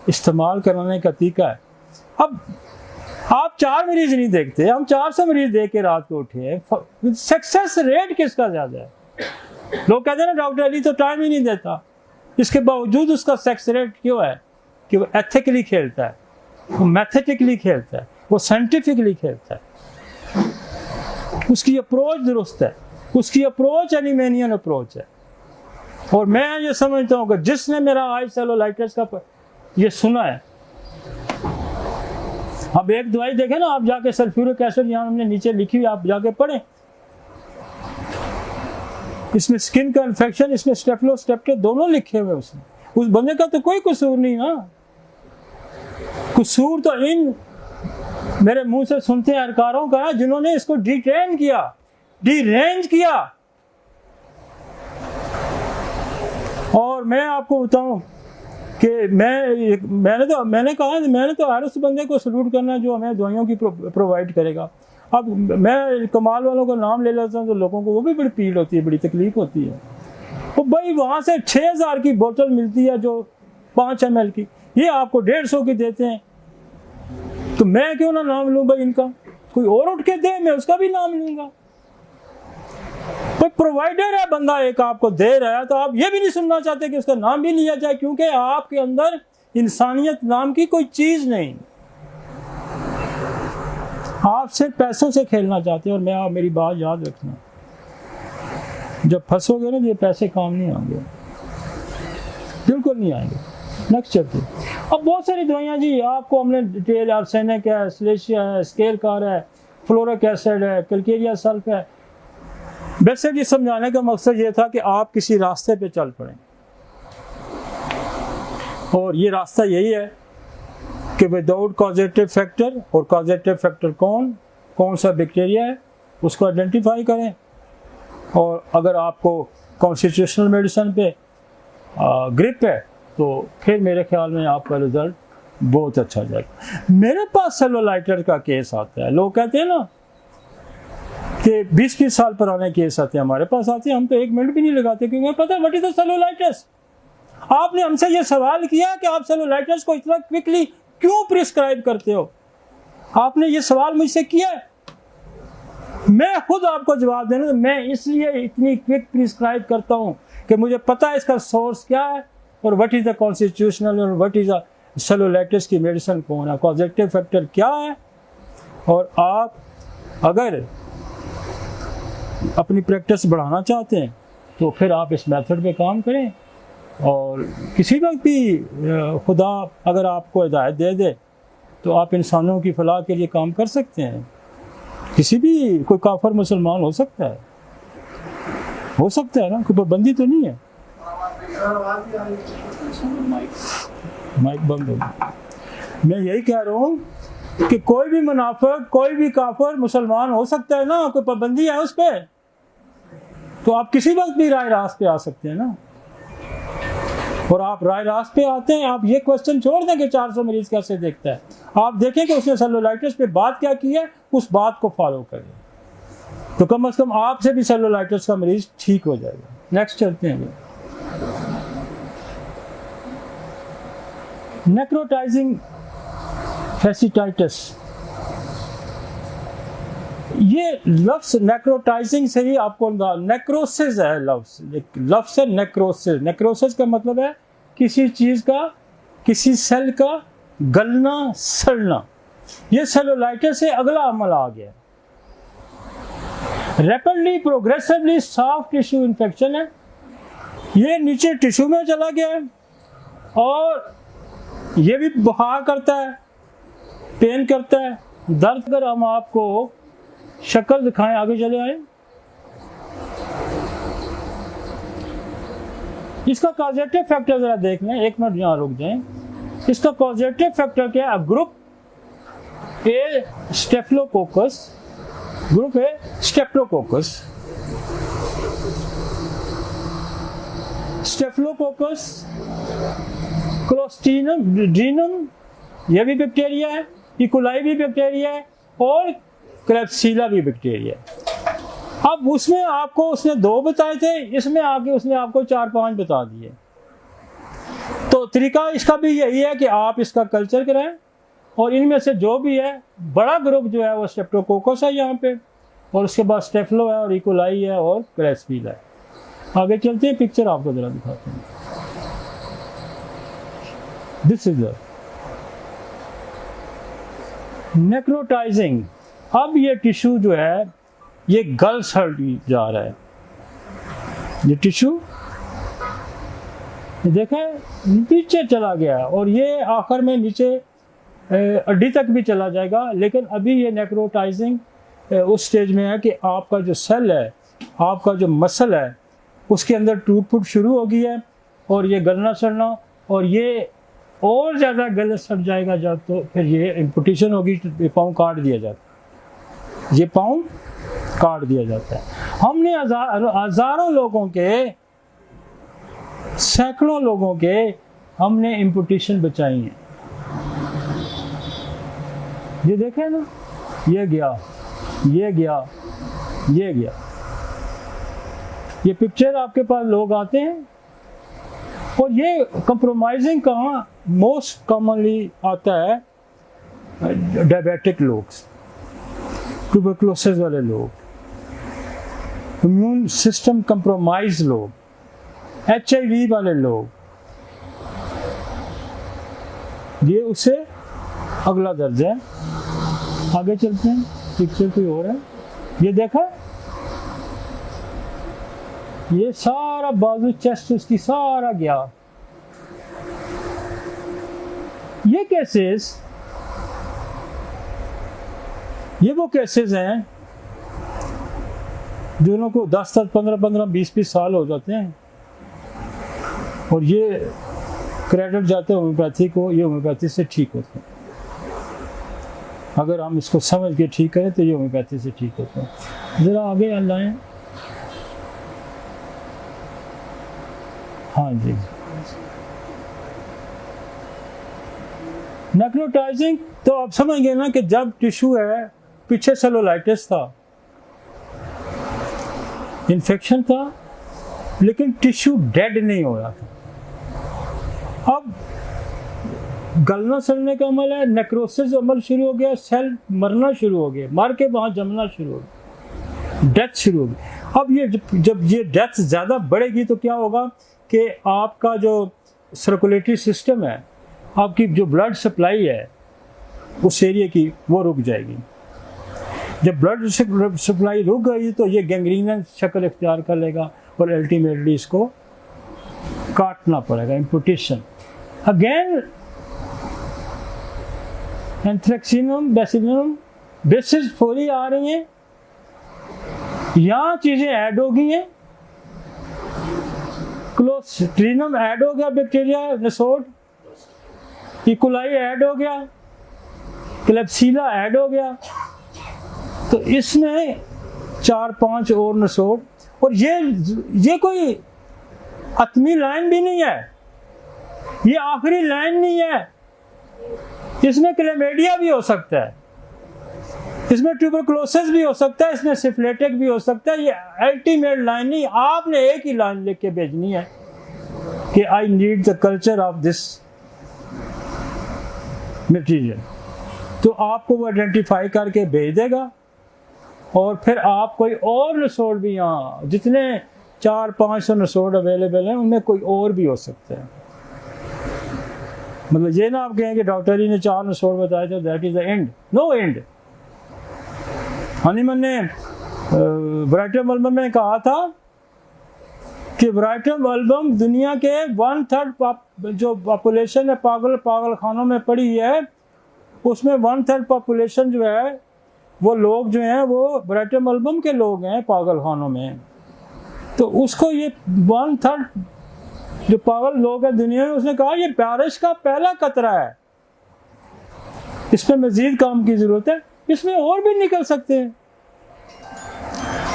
इस्तेमाल कराने का तरीका है। अब आप 4 मरीज नहीं देखते, हम 400 मरीज देख के रात को उठे हैं। सक्सेस रेट किसका ज़्यादा है? लोग कहते हैं ना डॉक्टर अली तो टाइम ही नहीं देता, इसके बावजूद उसका सक्सेस रेट क्यों है? कि वो एथिकली खेलता है, वो मैथेटिकली खेलता है, वो साइंटिफिकली खेलता है, उसकी अप्रोच दुरुस्त है, उसकी अप्रोच एनिमेनियन अप्रोच है। और मैं ये समझता हूँ कि जिसने मेरा आई सेलुलाइटिस का ये सुना है, अब एक दवाई देखें ना, आप जाके सल्फ्यूरिक एसिड यहाँ हमने नीचे लिखी हुई, आप जाके पढ़ें, इसमें स्किन का इन्फेक्शन, इसमें स्टेफिलोस्टेप्टो दोनों लिखे हुए उसने। उस बंदे का तो कोई कसूर नहीं ना, कसूर तो इन मेरे मुंह से सुनते अहलकारों का है जिन्होंने इसको डिट्रेन किया, डीरेंज किया। और मैं आपको बताऊं कि मैंने कहा हर उस बंदे को सल्यूट करना जो हमें दवाइयों की प्रोवाइड करेगा। अब मैं कमाल वालों का नाम ले लेता हूँ तो लोगों को वो भी बड़ी पीड़ होती है, बड़ी तकलीफ होती है। तो भाई वहाँ से 6000 की बोतल मिलती है जो 5 ml की, ये आपको 150 की देते हैं, तो मैं क्यों ना नाम लूँ भाई इनका? कोई और उठ के दे, मैं उसका भी नाम लूंगा। कोई प्रोवाइडर है बंदा एक आपको दे रहा है, तो आप ये भी नहीं सुनना चाहते कि उसका नाम भी लिया जाए, क्योंकि आपके अंदर इंसानियत नाम की कोई चीज नहीं। आप सिर्फ पैसों से खेलना चाहते हैं। और मैं आप मेरी बात याद रखना, जब फंसोगे ना ये पैसे काम नहीं आएंगे, बिल्कुल नहीं आएंगे। नेक्स्ट चलते। अब बहुत सारी दवाइयाँ जी आपको हमने डिटेल, आर्सेनिक है, सिलेशिया है, स्केलकार है, फ्लोरिक एसिड है, कैल्केरिया सल्फ है। वैसे भी समझाने का मकसद ये था कि आप किसी रास्ते पे चल पड़ें, और ये रास्ता यही है कि विदाउट कॉजेटिव फैक्टर, और कॉजेटिव फैक्टर कौन सा बैक्टीरिया है उसको आइडेंटिफाई करें। और अगर आपको कॉन्स्टिट्यूशनल मेडिसिन पे ग्रिप है तो फिर मेरे ख्याल में आपका रिजल्ट बहुत अच्छा जाएगा। मेरे पास सेलुलाइटिस का केस आता है, लोग कहते हैं ना कि 20-20 साल पुराने केस आते हैं, हमारे पास आते हैं, हम तो 1 मिनट भी नहीं लगाते, क्योंकि हमें पता है व्हाट इज द सेलुलाइटिस। आपने हमसे ये सवाल किया कि आप सेलुलाइटिस को इतना क्विकली क्यों प्रिस्क्राइब करते हो, आपने ये सवाल मुझसे किया है। मैं खुद आपको जवाब देना, मैं इसलिए इतनी क्विक प्रिस्क्राइब करता हूं कि मुझे पता है इसका सोर्स क्या है, और व्हाट इज द कॉन्स्टिट्यूशनल और व्हाट इज द सेलुलाइटिस की मेडिसिन कौन है, कॉजेटिव फैक्टर क्या है। और आप अगर अपनी प्रैक्टिस बढ़ाना चाहते हैं तो फिर आप इस मेथड पे काम करें, और किसी वक्त भी खुदा अगर आपको हिदायत दे दे तो आप इंसानों की फलाह के लिए काम कर सकते हैं। किसी भी कोई काफिर मुसलमान हो सकता है ना, कोई पाबंदी तो नहीं है। माइक बंद हो गया। मैं यही कह रहा हूँ कि कोई भी मुनाफिक, कोई भी काफिर मुसलमान हो सकता है ना, कोई पाबंदी है उस पर, तो आप किसी वक्त भी राय रास्त पे आ सकते हैं ना। और आप राय रास्त पे आते हैं, आप ये क्वेश्चन छोड़ दें कि 400 मरीज कैसे देखता है, आप देखें कि उसने सेलुलाइटिस पे बात क्या की है, उस बात को फॉलो करें, तो कम से कम आपसे भी सेलुलाइटिस का मरीज ठीक हो जाएगा। नेक्स्ट चलते हैं। नेक्रोटाइजिंग फैसिटाइटिस, ये लफ्ज नेक्रोटाइजिंग से ही आपको नेक्रोसिस है, लफ्ज है नेक्रोसिस। नेक्रोसिस का मतलब है किसी चीज का, किसी सेल का गलना, सड़ना। ये सेलुलाइटिस से अगला अमल आ गया। Rapidly progressively soft tissue infection है, ये नीचे टिश्यू में चला गया है, और ये भी बुखार करता है, पेन करता है, दर्द। अगर हम आपको शक्ल दिखाएं, आगे चले आए। इसका कॉजेटिव फैक्टर जरा देख लें, 1 मिनट यहाँ रुक जाएं। इसका कॉजेटिव फैक्टर क्या है? Group A staphylococcus, group A staphylococcus, staphylococcus clostridium, ये भी बैक्टीरिया है, इकोलाई भी बैक्टीरिया है, और क्लेब्सिला भी बैक्टीरिया है। अब उसमें आपको उसने 2 बताए थे, इसमें आके उसने आपको 4-5 बता दिए। तो तरीका इसका भी यही है कि आप इसका कल्चर कराएं, और इनमें से जो भी है बड़ा ग्रुप जो है वो स्ट्रेप्टोकोकस है यहाँ पे, और उसके बाद स्टेफिलो है, और इकोलाई है, और क्लेब्सिला है। आगे चलते हैं, पिक्चर आपको जरा दिखाते हैं। This is the necrotising. अब ये टिश्यू जो है ये गल सड़ जा रहा है, ये टिश्यू देखा नीचे चला गया, और ये आखिर में नीचे हड्डी तक भी चला जाएगा। लेकिन अभी ये नेक्रोटाइजिंग उस स्टेज में है कि आपका जो सेल है, आपका जो मसल है, उसके अंदर टूट फूट शुरू हो गई है, और ये गलना सड़ना, और ये और ज़्यादा गलत सड़ जाएगा जब, तो फिर ये इम्पुटेशन होगी, पाँव काट दिया जाता है, ये पाँव काट दिया जाता है। हमने हज़ारों लोगों के सैकड़ों लोगों के हमने इम्पुटेशन बचाई है। ये देखें ना, ये गया, ये गया, ये गया। ये पिक्चर आपके पास लोग आते हैं, और ये कंप्रोमाइजिंग कहाँ मोस्ट कॉमनली आता है, डायबिटिक लोग, ट्यूबरकुलोसिस वाले लोग, इम्यून सिस्टम कंप्रोमाइज लोग, HIV वाले लोग, ये उससे अगला दर्जा है। आगे चलते हैं, पिक्चर कोई और है, ये देखा, ये सारा बाजू चेस्ट उसकी सारा गया। ये केसेस, ये वो केसेस हैं जिन्हों को 10-10, 15-15, 20-20 साल हो जाते हैं, और ये क्रेडिट जाते हैं होम्योपैथी को, ये होम्योपैथी से ठीक होते हैं। अगर हम इसको समझ के ठीक करें तो ये होम्योपैथी से ठीक होते हैं। ज़रा आगे लाएं। हाँ जी, नेक्रोटाइजिंग तो आप समझ गए ना कि जब टिश्यू है, पीछे सेलुलाइटिस था, इन्फेक्शन था, लेकिन टिश्यू डेड नहीं हो रहा था। अब गलना सड़ने का अमल है, नेक्रोसिस अमल शुरू हो गया, सेल मरना शुरू हो गया, मर के वहां जमना शुरू हो गया, डेथ शुरू हो गई। अब ये जब ये डेथ ज़्यादा बढ़ेगी तो क्या होगा कि आपका जो सर्कुलेटरी सिस्टम है, आपकी जो ब्लड सप्लाई है उस एरिया की, वो रुक जाएगी। जब ब्लड सप्लाई रुक गई तो ये गैंग्रीनल शक्ल इख्तियार कर लेगा और अल्टीमेटली इसको काटना पड़ेगा, एम्पुटेशन। अगेन एंथ्रेक्सिनम, बेसिलिनम, बेसिस फोली आ रही हैं, यहाँ चीज़ें ऐड हो गई हैं, क्लोस्ट्रीडियम ऐड हो गया, बैक्टीरिया नसोड, इकोलाई ऐड हो गया, क्लेब्सिला ऐड हो गया, तो इसमें 4-5 और नसोड। और ये कोई अतमी लाइन भी नहीं है, ये आखिरी लाइन नहीं है, इसमें क्लेमेडिया भी हो सकता है, इसमें ट्यूबरकुलोसिस भी हो सकता है, इसमें सिफिलिटिक भी हो सकता है। ये अल्टीमेट लाइन नहीं, आपने एक ही लाइन लिख के भेजनी है कि I need the culture of this material, तो आपको वो आइडेंटिफाई करके भेज देगा। और फिर आप कोई और नसोड भी, यहाँ जितने 400-500 नसोड अवेलेबल हैं उनमें कोई और भी हो सकता है। मतलब ये ना आप कहें कि डॉक्टर जी ने 4 नसोड बताए थे, that is the end, no end. Hahnemann ने वराइटम एल्बम में कहा था कि वराइटम एल्बम दुनिया के 1/3 जो पॉपुलेशन है पागल खानों में पड़ी है, उसमें 1/3 पॉपुलेशन जो है वो लोग जो हैं वो वराइटम एल्बम के लोग हैं पागल खानों में। तो उसको ये 1/3 जो पागल लोग हैं दुनिया में, उसने कहा ये बारिश का पहला कतरा है, इसमें मजीद काम की जरूरत है, इसमें और भी निकल सकते हैं।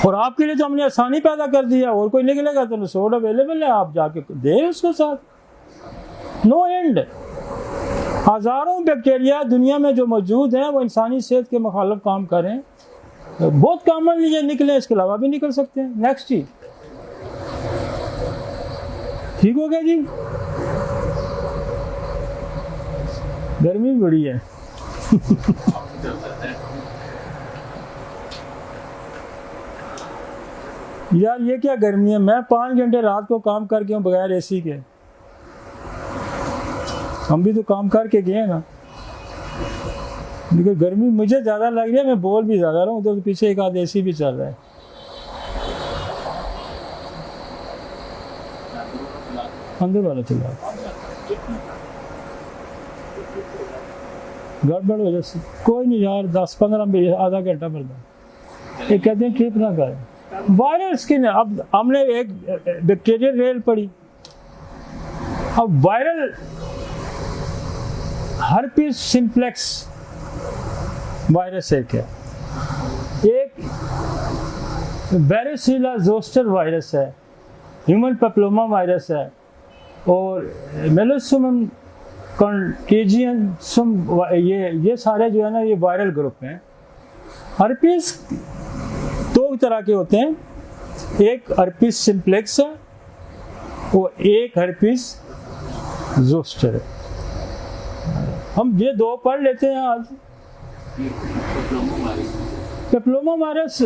और आपके लिए तो हमने आसानी पैदा कर दिया, और कोई निकलेगा तो नसोड अवेलेबल है, आप जाके दें उसके साथ, नो एंड। हजारों बैक्टीरिया दुनिया में जो मौजूद हैं वो इंसानी सेहत के मुखालिफ काम करें, बहुत कॉमन ये निकले, इसके अलावा भी निकल सकते हैं। नेक्स्ट जी, ठीक हो गया जी। गर्मी बड़ी है यार, ये क्या गर्मी है, मैं 5 घंटे रात को काम करके हूँ बगैर एसी के। हम भी तो काम करके गए ना, लेकिन गर्मी मुझे ज़्यादा लग रही है, मैं बोल भी ज़्यादा रहा हूँ, तो पीछे एक आध एसी भी चल रहा है। अंदर वाला चला गड़बड़ वजह से, कोई नहीं यार, 10-15 मिनट, आधा घंटा मिलता। ये कहते हैं ट्रिप ना करें। वायरल स्किन, अब हमने एक बैक्टीरियल रेल पढ़ी, अब वायरल हर्पीस सिम्प्लेक्स वायरस एक है, एक वेरिसिला जोस्टर वायरस है, ह्यूमन पेप्लोमा वायरस है, और मेलिसुमम कंटेजियसम, ये सारे जो है ना ये वायरल ग्रुप हैं। हर्पीस दो तरह के होते हैं, एक हर्पीस सिंप्लेक्स है और एक हर्पीस ज़ोस्टर है। हम ये दो पढ़ लेते हैं आज। पेप्लोमा वायरस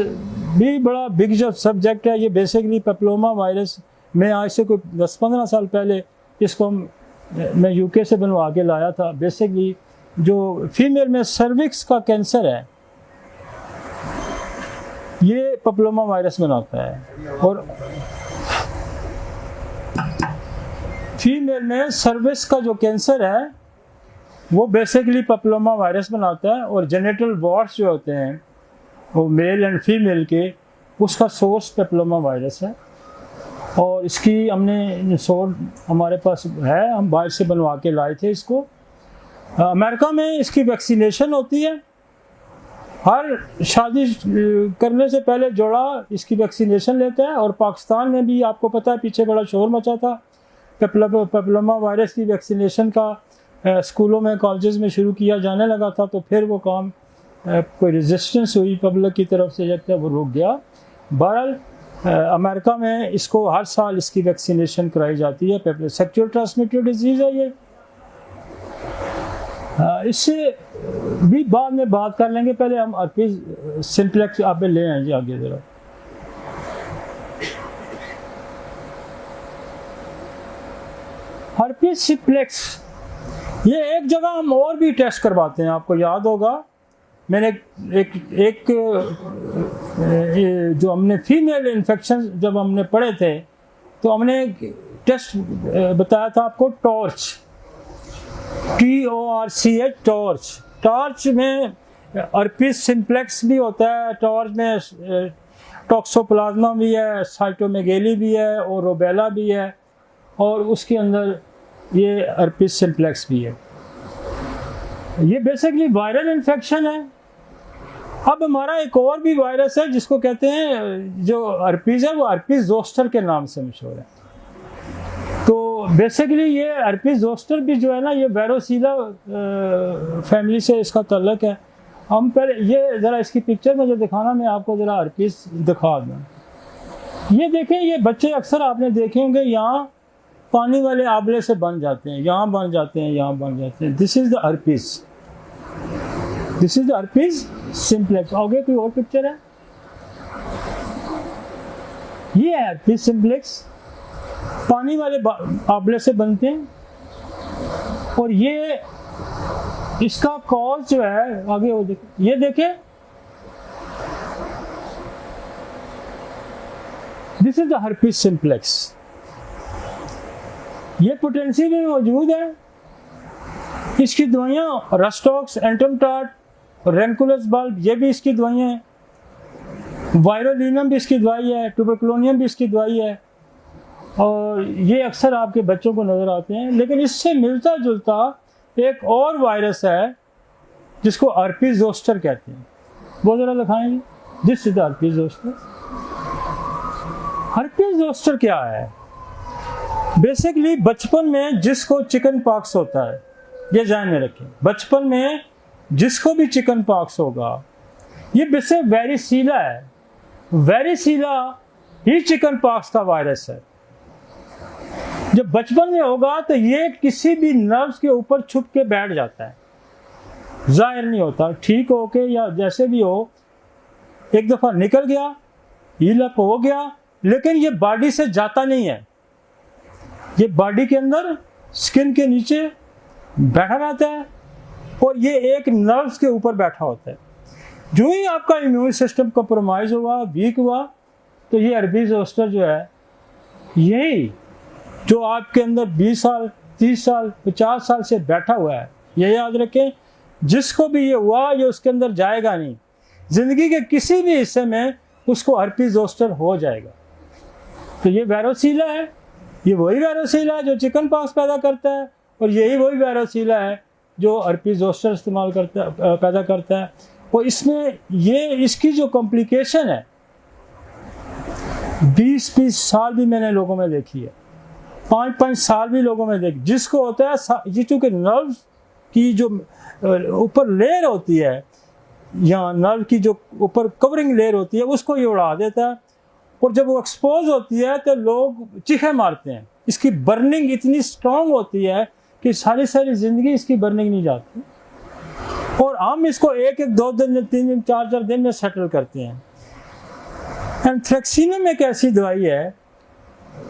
भी बड़ा बिग जो सब्जेक्ट है। ये बेसिकली पेप्लोमा वायरस में आज से कोई 10-15 साल पहले इसको मैं यूके से बनवा के लाया था। बेसिकली जो फीमेल में सर्विक्स का कैंसर है ये पेप्लोमा वायरस बनाता है, और फीमेल में सर्विक्स का जो कैंसर है वो बेसिकली पेप्लोमा वायरस बनाता है। और जेनिटल वॉर्ड्स जो होते हैं वो मेल एंड फीमेल के, उसका सोर्स पेप्लोमा वायरस है। और इसकी हमने सोर्स हमारे पास है, हम बाहर से बनवा के लाए थे इसको। अमेरिका में इसकी वैक्सीनेशन होती है। हर शादी करने से पहले जोड़ा इसकी वैक्सीनेशन लेता है। और पाकिस्तान में भी आपको पता है पीछे बड़ा शोर मचा था पेप्लोमा वायरस की वैक्सीनेशन का। स्कूलों में कॉलेजेस में शुरू किया जाने लगा था, तो फिर वो काम कोई रेजिस्टेंस हुई पब्लिक की तरफ से, जब तक वो रुक गया। बहरहाल अमेरिका में इसको हर साल इसकी वैक्सीनेशन कराई जाती है। सेक्सुअल ट्रांसमिटेड डिजीज़ है ये। इससे भी बाद में बात कर लेंगे, पहले हम हर्पीस सिंप्लेक्स आप ले आएंगे आगे ज़रा। हर्पीस सिंप्लेक्स ये एक जगह हम और भी टेस्ट करवाते हैं। आपको याद होगा मैंने एक जो हमने फीमेल इन्फेक्शन जब हमने पढ़े थे तो हमने टेस्ट बताया था आपको, टॉर्च, TORCH, टॉर्च। टॉर्च में हर्पीस सिंप्लेक्स भी होता है, टॉर्च में टॉक्सोप्लाज्मा भी है, साइटोमेगाली भी है और रूबेला भी है, और उसके अंदर ये हर्पीस सिंप्लेक्स भी है। ये बेसिकली वायरल इन्फेक्शन है। अब हमारा एक और भी वायरस है जिसको कहते हैं, जो हर्पीस है वो हर्पीस ज़ोस्टर के नाम से मशहूर है। तो बेसिकली ये हर्पीस ज़ोस्टर भी जो है ना ये वेरोसीला फैमिली से इसका ताल्लुक है। हम पहले ये ज़रा इसकी पिक्चर में जो दिखाना, मैं आपको ज़रा हर्पीस दिखा दूँ। ये देखें, ये बच्चे अक्सर आपने देखे होंगे यहाँ पानी वाले आबले से बन जाते हैं, यहाँ बन जाते हैं, यहाँ बन जाते हैं। This is the herpes, this is the herpes simplex. आगे कोई और पिक्चर है, ये है हर्पीस सिंप्लेक्स, पानी वाले आबले से बनते हैं। और ये इसका कॉज जो है, आगे वो देखें, ये देखें, this is the herpes simplex. ये पोटेंसी में मौजूद है। इसकी दवाइयाँ रस्टॉक्स, एंटमटाट, रेंकुलस बल्ब, ये भी इसकी दवाइयाँ हैं। वायरोलिनम भी इसकी दवाई है, ट्यूबरकुलोनियम भी इसकी दवाई है, और ये अक्सर आपके बच्चों को नज़र आते हैं। लेकिन इससे मिलता जुलता एक और वायरस है जिसको हर्पीस ज़ोस्टर कहते हैं। वो ज़रा दिखाएंगे, this is the herpes zoster. Herpes zoster क्या है? बेसिकली बचपन में जिसको चिकन पॉक्स होता है, ये ध्यान में रखें, बचपन में जिसको भी चिकन पॉक्स होगा, ये बेसिक वेरिसीला है। वेरिसीला ही चिकन पॉक्स का वायरस है। जब बचपन में होगा तो ये किसी भी नर्व्स के ऊपर छुप के बैठ जाता है, जाहिर नहीं होता, ठीक हो के या जैसे भी हो, एक दफ़ा निकल गया, हील अप हो गया, लेकिन ये बॉडी से जाता नहीं है। ये बॉडी के अंदर स्किन के नीचे बैठा रहता है और ये एक नर्व्स के ऊपर बैठा होता है। जो ही आपका इम्यून सिस्टम कॉम्प्रोमाइज़ हुआ, वीक हुआ, तो ये हर्पीस ज़ोस्टर जो है, यही जो आपके अंदर 20 साल, 30 साल, 50 साल से बैठा हुआ है, ये याद रखें, जिसको भी ये हुआ ये उसके अंदर जाएगा नहीं। ज़िंदगी के किसी भी हिस्से में उसको हर्पीस ज़ोस्टर हो जाएगा। तो ये वेरोसीला है, ये वही वेरोसीला है जो चिकन पॉक्स पैदा करता है, और यही वही वेरोसीला है जो हर्पीस ज़ोस्टर इस्तेमाल करता है, पैदा करता है। और इसमें ये इसकी जो कॉम्प्लिकेशन है 20-20 साल भी मैंने लोगों में देखी है। 5-5 साल भी लोगों में देख, जिसको होता है ये चूँकि नर्व की जो ऊपर लेयर होती है, या नर्व की जो ऊपर कवरिंग लेयर होती है, उसको ये उड़ा देता है, और जब वो एक्सपोज होती है तो लोग चीखें मारते हैं। इसकी बर्निंग इतनी स्ट्रांग होती है कि सारी सारी ज़िंदगी इसकी बर्निंग नहीं जाती, और हम इसको 1-2 दिन, 3 दिन, 4 दिन में सेटल करते हैं। एंथ्रेक्सिनम एक ऐसी दवाई है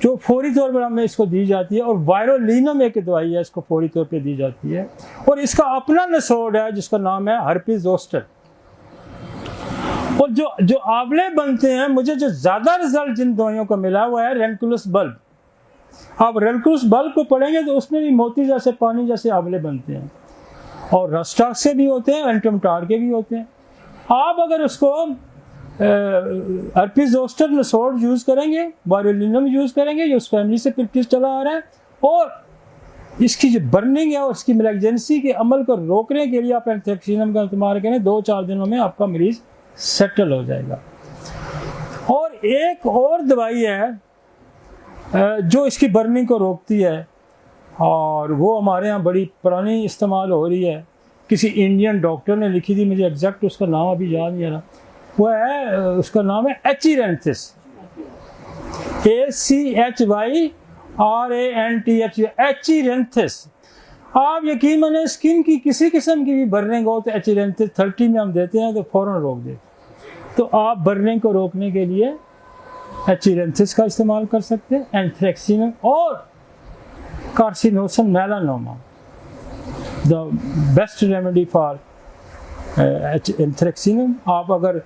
जो फौरी तौर पर हमें इसको दी जाती है, और वायरोलिनम एक दवाई है, इसको फौरी तौर पे दी जाती है, और इसका अपना नसोड है जिसका नाम है हर्पीज जोस्टर। और जो आंवले बनते हैं, मुझे जो ज़्यादा रिजल्ट जिन दवाइयों को मिला हुआ है रेनकुलस बल्ब। आप रेनकुलस बल्ब को पढ़ेंगे तो उसमें भी मोती जैसे, पानी जैसे आंवले बनते हैं, और रस्टाक से भी होते हैं, एंटमटार के भी होते हैं। आप अगर उसको हर्पीज जोस्टर नसोड यूज़ करेंगे, वायरोलिनम यूज़ करेंगे, ये उस फैमिली से प्रैक्टिस चला आ रहा है, और इसकी जो बर्निंग है और इसकी मैलेजेंसी के अमल को रोकने के लिए आप एंथ्रेक्सिनम का इस्तेमाल करें, 2-4 दिनों में आपका मरीज सेटल हो जाएगा। और एक और दवाई है जो इसकी बर्निंग को रोकती है, और वो हमारे यहाँ बड़ी पुरानी इस्तेमाल हो रही है, किसी इंडियन डॉक्टर ने लिखी थी, मुझे एग्जैक्ट उसका नाम अभी याद नहीं आ रहा, वो है, उसका नाम है एचिरेंथिस, ACHYRANTH, एचिरेंथिस। आप यकीन माने स्किन की किसी किस्म की भी बर्निंग हो तो एचिरेंथिस 30 में हम देते हैं तो फ़ौरन रोक देते। तो आप बर्निंग को रोकने के लिए एचिरेंथिस का इस्तेमाल कर सकते हैं, एंथ्रेक्सिनम और carcinosin melanoma, the best remedy for anthracinum. आप अगर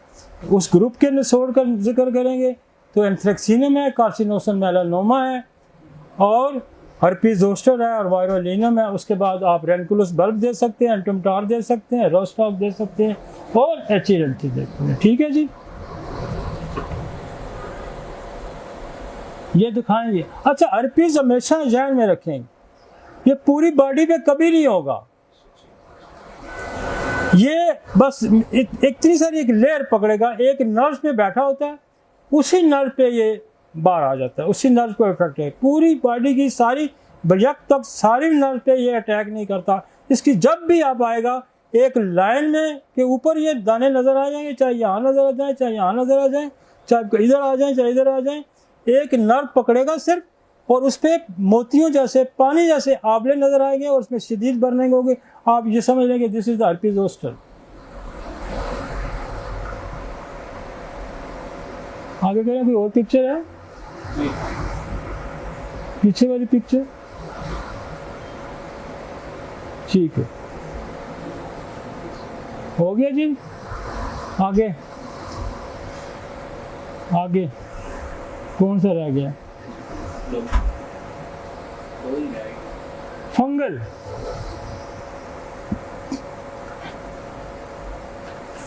उस ग्रुप के नसोड का जिक्र करेंगे तो एंथ्रेक्सिनम है, कार्सिनोसम मेलानोमा है, और हर्पीज जोस्टर है, और वायरोलिनम है। उसके बाद आप रेनकुलस बल्ब दे सकते हैं, एंटमटार दे सकते हैं, रोस्टॉक दे सकते हैं, और एचिरेंथिस दे सकते हैं। ठीक है जी, ये दिखाएंगे। अच्छा, हर्पीज हमेशा ध्यान में रखेंगे, ये पूरी बॉडी पे कभी नहीं होगा, ये बस इतनी सारी एक लेयर पकड़ेगा, एक नर्व पे बैठा होता है, उसी नर्व पे ये बाहर आ जाता है, उसी नर्व को इफेक्ट है। पूरी बॉडी की सारी यक तक सारी नर्व पे ये अटैक नहीं करता। इसकी जब भी आप आएगा एक लाइन में के ऊपर ये दाने नजर आ जाएंगे, चाहे यहाँ नजर आ जाए, चाहे यहाँ नजर आ जाए, चाहे इधर आ जाए, चाहे इधर आ जाए, एक नर्व पकड़ेगा सिर्फ, और उस पर मोतियों जैसे, पानी जैसे आंवले नजर आएंगे, और उसमें शदीद बर्निंग होगी। आप ये समझ लेंगे this is the herpes zoster. आगे करें, कोई और पिक्चर है, पीछे वाली पिक्चर, ठीक है, हो गया जी। आगे आगे कौन सा रह गया? फंगल।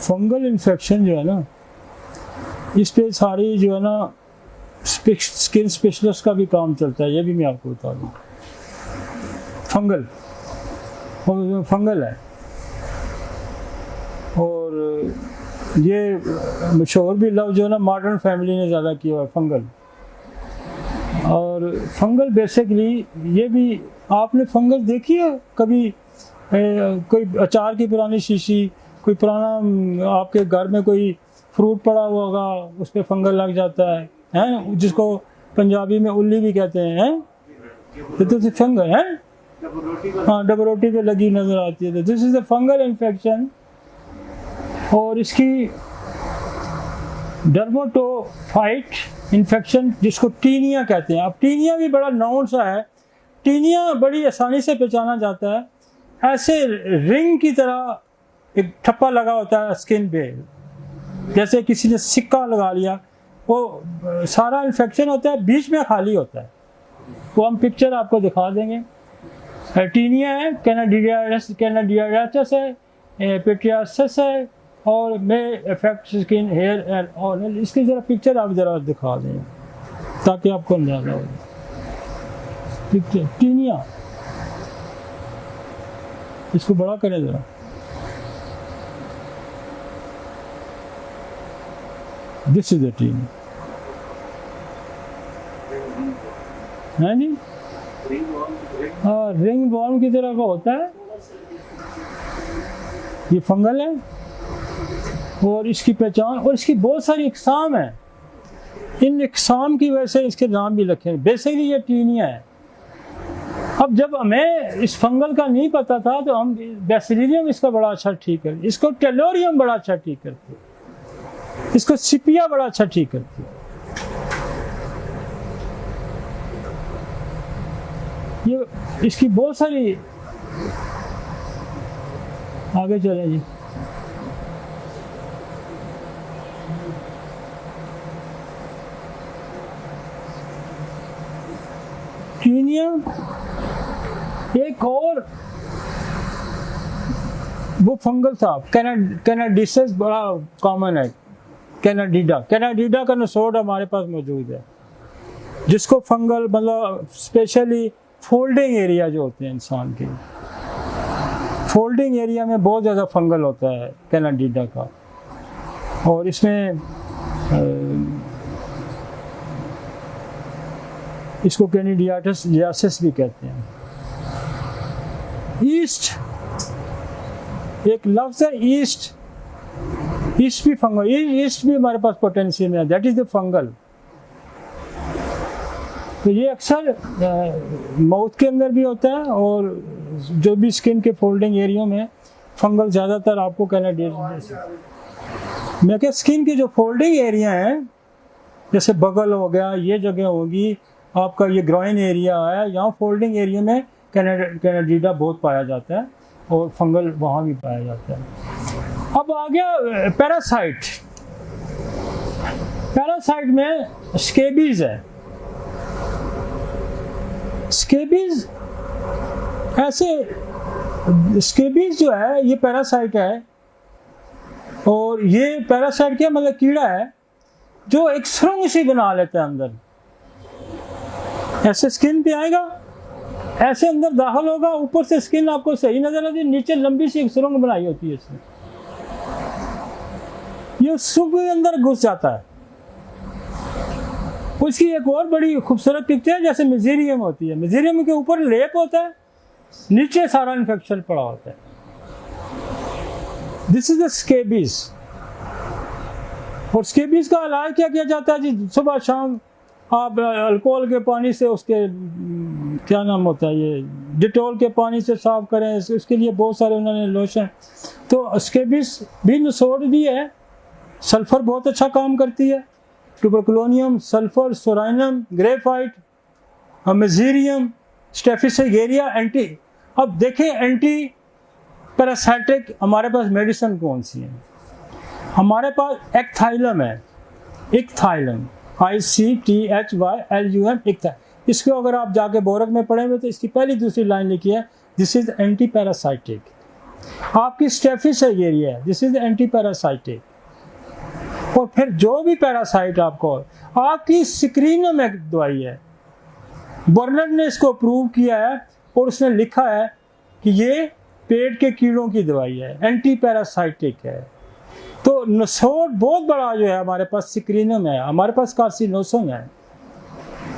फंगल इन्फेक्शन जो है ना, इस पे सारी जो है ना स्किन स्पेशलिस्ट का भी काम चलता है, ये भी मैं आपको बता दूँ। फंगल है, और ये मशहूर भी लफ्ज़ जो है ना मॉडर्न फैमिली ने ज़्यादा किया है, फंगल। और फंगल बेसिकली ये भी, आपने फंगल देखी है कभी? कोई अचार की पुरानी शीशी, कोई पुराना आपके घर में कोई फ्रूट पड़ा हुआ होगा, उस पर फंगल लग जाता है, जिसको पंजाबी में उल्ली भी कहते हैं, तो फंगल है, हाँ, डबल रोटी पे लगी नजर आती है, तो this is the fungal infection. और इसकी डर्मेटोफाइट इन्फेक्शन, जिसको टीनिया कहते हैं। अब टीनिया भी बड़ा नाउन सा है, टीनिया बड़ी आसानी से पहचाना जाता है, ऐसे रिंग की तरह एक ठप्पा लगा होता है स्किन पे, जैसे किसी ने सिक्का लगा लिया, वो सारा इन्फेक्शन होता है, बीच में खाली होता है। वो हम पिक्चर आपको दिखा देंगे। टीनिया है, कैनाडियासिस है, पेट्रियासिस है, और may effect skin, hair and all. इसकी ज़रा पिक्चर आप ज़रा दिखा दें ताकि आपको अंदाजा हो। पिक्चर टीनिया, इसको बड़ा करें ज़रा। दिस इज द टीनिया, है जी। रिंग वॉर्म की तरह का होता है, ये फंगल है और इसकी पहचान, और इसकी बहुत सारी इकसाम है। इन इकसाम की वजह से इसके नाम भी रखे हैं। बेसिकली ये टीनिया है। अब जब हमें इस फंगल का नहीं पता था तो हम बेसिलियम इसका बड़ा अच्छा ठीक कर, इसको टेलोरियम बड़ा अच्छा ठीक करते, इसको सिपिया बड़ा अच्छा ठीक करती है। ये इसकी बहुत सारी, आगे चलें जी। टीनिया एक और वो फंगल था, कैनाडिसस बड़ा कॉमन है, कैनाडीडा का नसोड हमारे पास मौजूद है, जिसको फंगल मतलब स्पेशली फोल्डिंग एरिया जो होते हैं इंसान के, फोल्डिंग एरिया में बहुत ज़्यादा फंगल होता है कैनाडीडा का। और इसमें इसको कैनिडियासिस भी कहते हैं। ईस्ट एक लफ्ज़ है, ईस्ट भी फंगल, ईस्ट भी हमारे पास पोटेंशियल में है, दैट इज द फंगल। तो ये अक्सर माउथ के अंदर भी होता है और जो भी स्किन के फोल्डिंग एरिया में फंगल ज़्यादातर आपको कैनाडियासिस। मैं क्या स्किन के जो फोल्डिंग एरिया हैं, जैसे बगल हो गया, ये जगह होगी, आपका ये ग्रॉइन एरिया है, यहाँ फोल्डिंग एरिया में कैनाडीडा बहुत पाया जाता है और फंगल वहाँ भी पाया जाता है। अब आ गया पैरासाइट। पैरासाइट में स्केबीज है। स्केबीज ऐसे, स्केबीज जो है ये पैरासाइट है, और ये पैरासाइट क्या मतलब कीड़ा है जो एक सुरंग सी बना लेता है अंदर, ऐसे स्किन पे आएगा, ऐसे अंदर दाखिल होगा, ऊपर से स्किन आपको सही नजर आती है, नीचे लंबी सी एक सुरंग बनाई होती है इसने, ये सुरंग के अंदर घुस जाता है। उसकी एक और बड़ी खूबसूरत पिक्चर है, जैसे मिजेरियम होती है, मिजेरियम के ऊपर लेप होता है, नीचे सारा इन्फेक्शन पड़ा होता है। This is the scabies. और स्केबीज का इलाज क्या किया जाता है जी? सुबह शाम आप अल्कोहल के पानी से उसके क्या नाम होता है, ये डिटॉल के पानी से साफ करें, उसके लिए बहुत सारे उन्होंने लोशन। तो स्केबीज भी नसोड भी है, सल्फर बहुत अच्छा काम करती है, tuberculinum, sulphur, psorinum, graphite, mezereum, staphysagria, anti. अब देखें एंटी पैरासाइटिक हमारे पास मेडिसिन कौन सी है? हमारे पास एक्थाइलम है, इक्थाइलम, ICTHYLUM, इक्थाइलम। इसको अगर आप जाके बोरक में पढ़ेंगे तो इसकी पहली दूसरी लाइन लिखी है, दिस इज एंटी पैरासाइटिक। आपकी स्टेफिसेगेरिया है, दिस इज एंटी पैरासाइटिक। और फिर जो भी पैरासाइट आपको, आपकी स्क्रीनम एक दवाई है, बर्नर ने इसको प्रूव किया है और उसने लिखा है कि ये पेट के कीड़ों की दवाई है, एंटी पैरासाइटिक है। तो नसोड बहुत बड़ा जो है हमारे पास स्क्रीनम है, हमारे पास कार्सिनोसम है,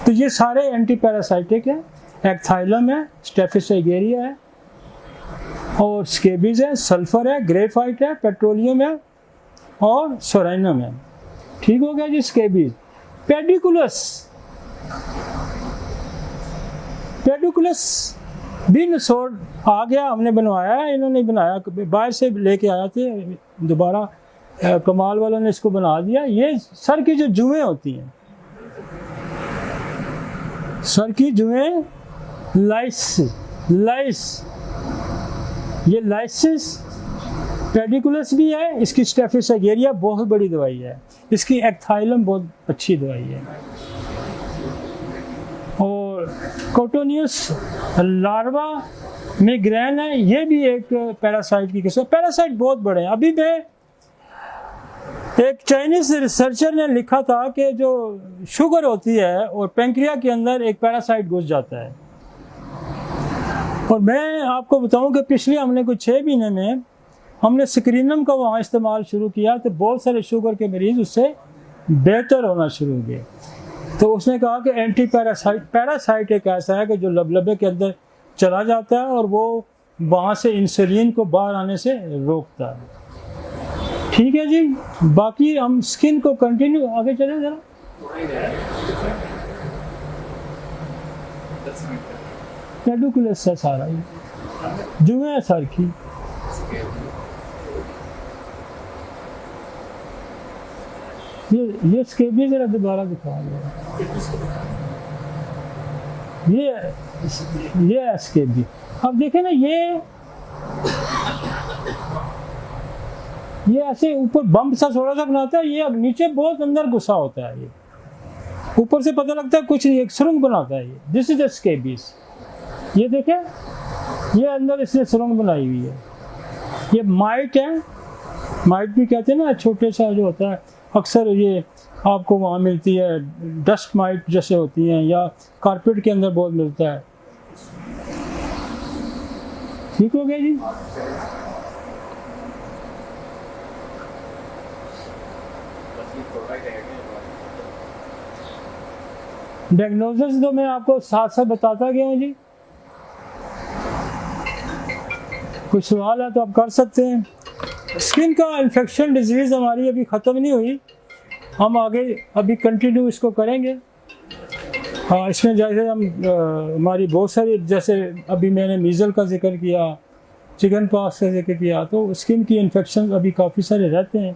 तो ये सारे एंटी पैरासाइटिक है। एक्थाइलम है, स्टेफिसेगेरिया है, और स्केबीज है, सल्फर है, ग्रेफाइट है, पेट्रोलियम है और सोराइनम है। ठीक हो गया जी स्केबीज। पेडिकुलस, पेडिकुलस भी नसोड आ गया, हमने बनवाया है, इन्होंने बनाया, बाहर से लेके आया थे, दोबारा कमाल वालों ने इसको बना दिया। ये सर की जो जुएं होती हैं, सर की जुएं, लाइस, ये लाइसिस पेडिकुलस भी है, इसकी स्टेफिसेगेरिया बहुत बड़ी दवाई है, इसकी एक्थाइलम बहुत अच्छी दवाई है। और कोटोनियस लार्वा मिग्रेन है, ये भी एक पैरासाइट की किस्म। पैरासाइट बहुत बड़े हैं। अभी मैं एक चाइनीज रिसर्चर ने लिखा था कि जो शुगर होती है और पेंक्रिया के अंदर एक पैरासाइट घुस जाता है। और मैं आपको बताऊं कि पिछले हमने कुछ 6 महीने में हमने स्क्रीनम का वहाँ इस्तेमाल शुरू किया, तो बहुत सारे शुगर के मरीज उससे बेहतर होना शुरू हो गए। तो उसने कहा कि एंटी पैरासाइट एक ऐसा है कि जो लबलबे के अंदर चला जाता है और वो वहाँ से इंसुलिन को बाहर आने से रोकता है। ठीक है जी, बाकी हम स्किन को कंटिन्यू आगे चले जरा। पेडुकुलस है सारा, जुए है सर की। ये स्केबी जरा दोबारा दिखा दो। ये स्केबी। अब देखें ना, ये ऐसे ऊपर बम्प सा थोड़ा सा बनाता है, ये अब नीचे बहुत अंदर घुसा होता है। ये ऊपर से पता लगता है कुछ नहीं, एक सुरंग बनाता है ये। This is scabies. ये देखें, ये अंदर इसने सुरंग बनाई हुई है। ये माइट है, माइट भी कहते हैं ना, छोटे सा जो होता है, अक्सर ये आपको वहाँ मिलती है, डस्ट माइट जैसे होती हैं, या कारपेट के अंदर बहुत मिलता है। ठीक हो गया जी। डायग्नोसिस तो मैं आपको साथ साथ बताता गया हूँ जी। कोई सवाल है तो आप कर सकते हैं। स्किन का इन्फेक्शन डिजीज़ हमारी अभी ख़त्म नहीं हुई, हम आगे अभी कंटिन्यू इसको करेंगे। हाँ, इसमें जैसे हम हमारी बहुत सारी, जैसे अभी मैंने मीज़ल का जिक्र किया, चिकन पॉक्स का जिक्र किया, तो स्किन की इन्फेक्शन अभी काफ़ी सारे रहते हैं।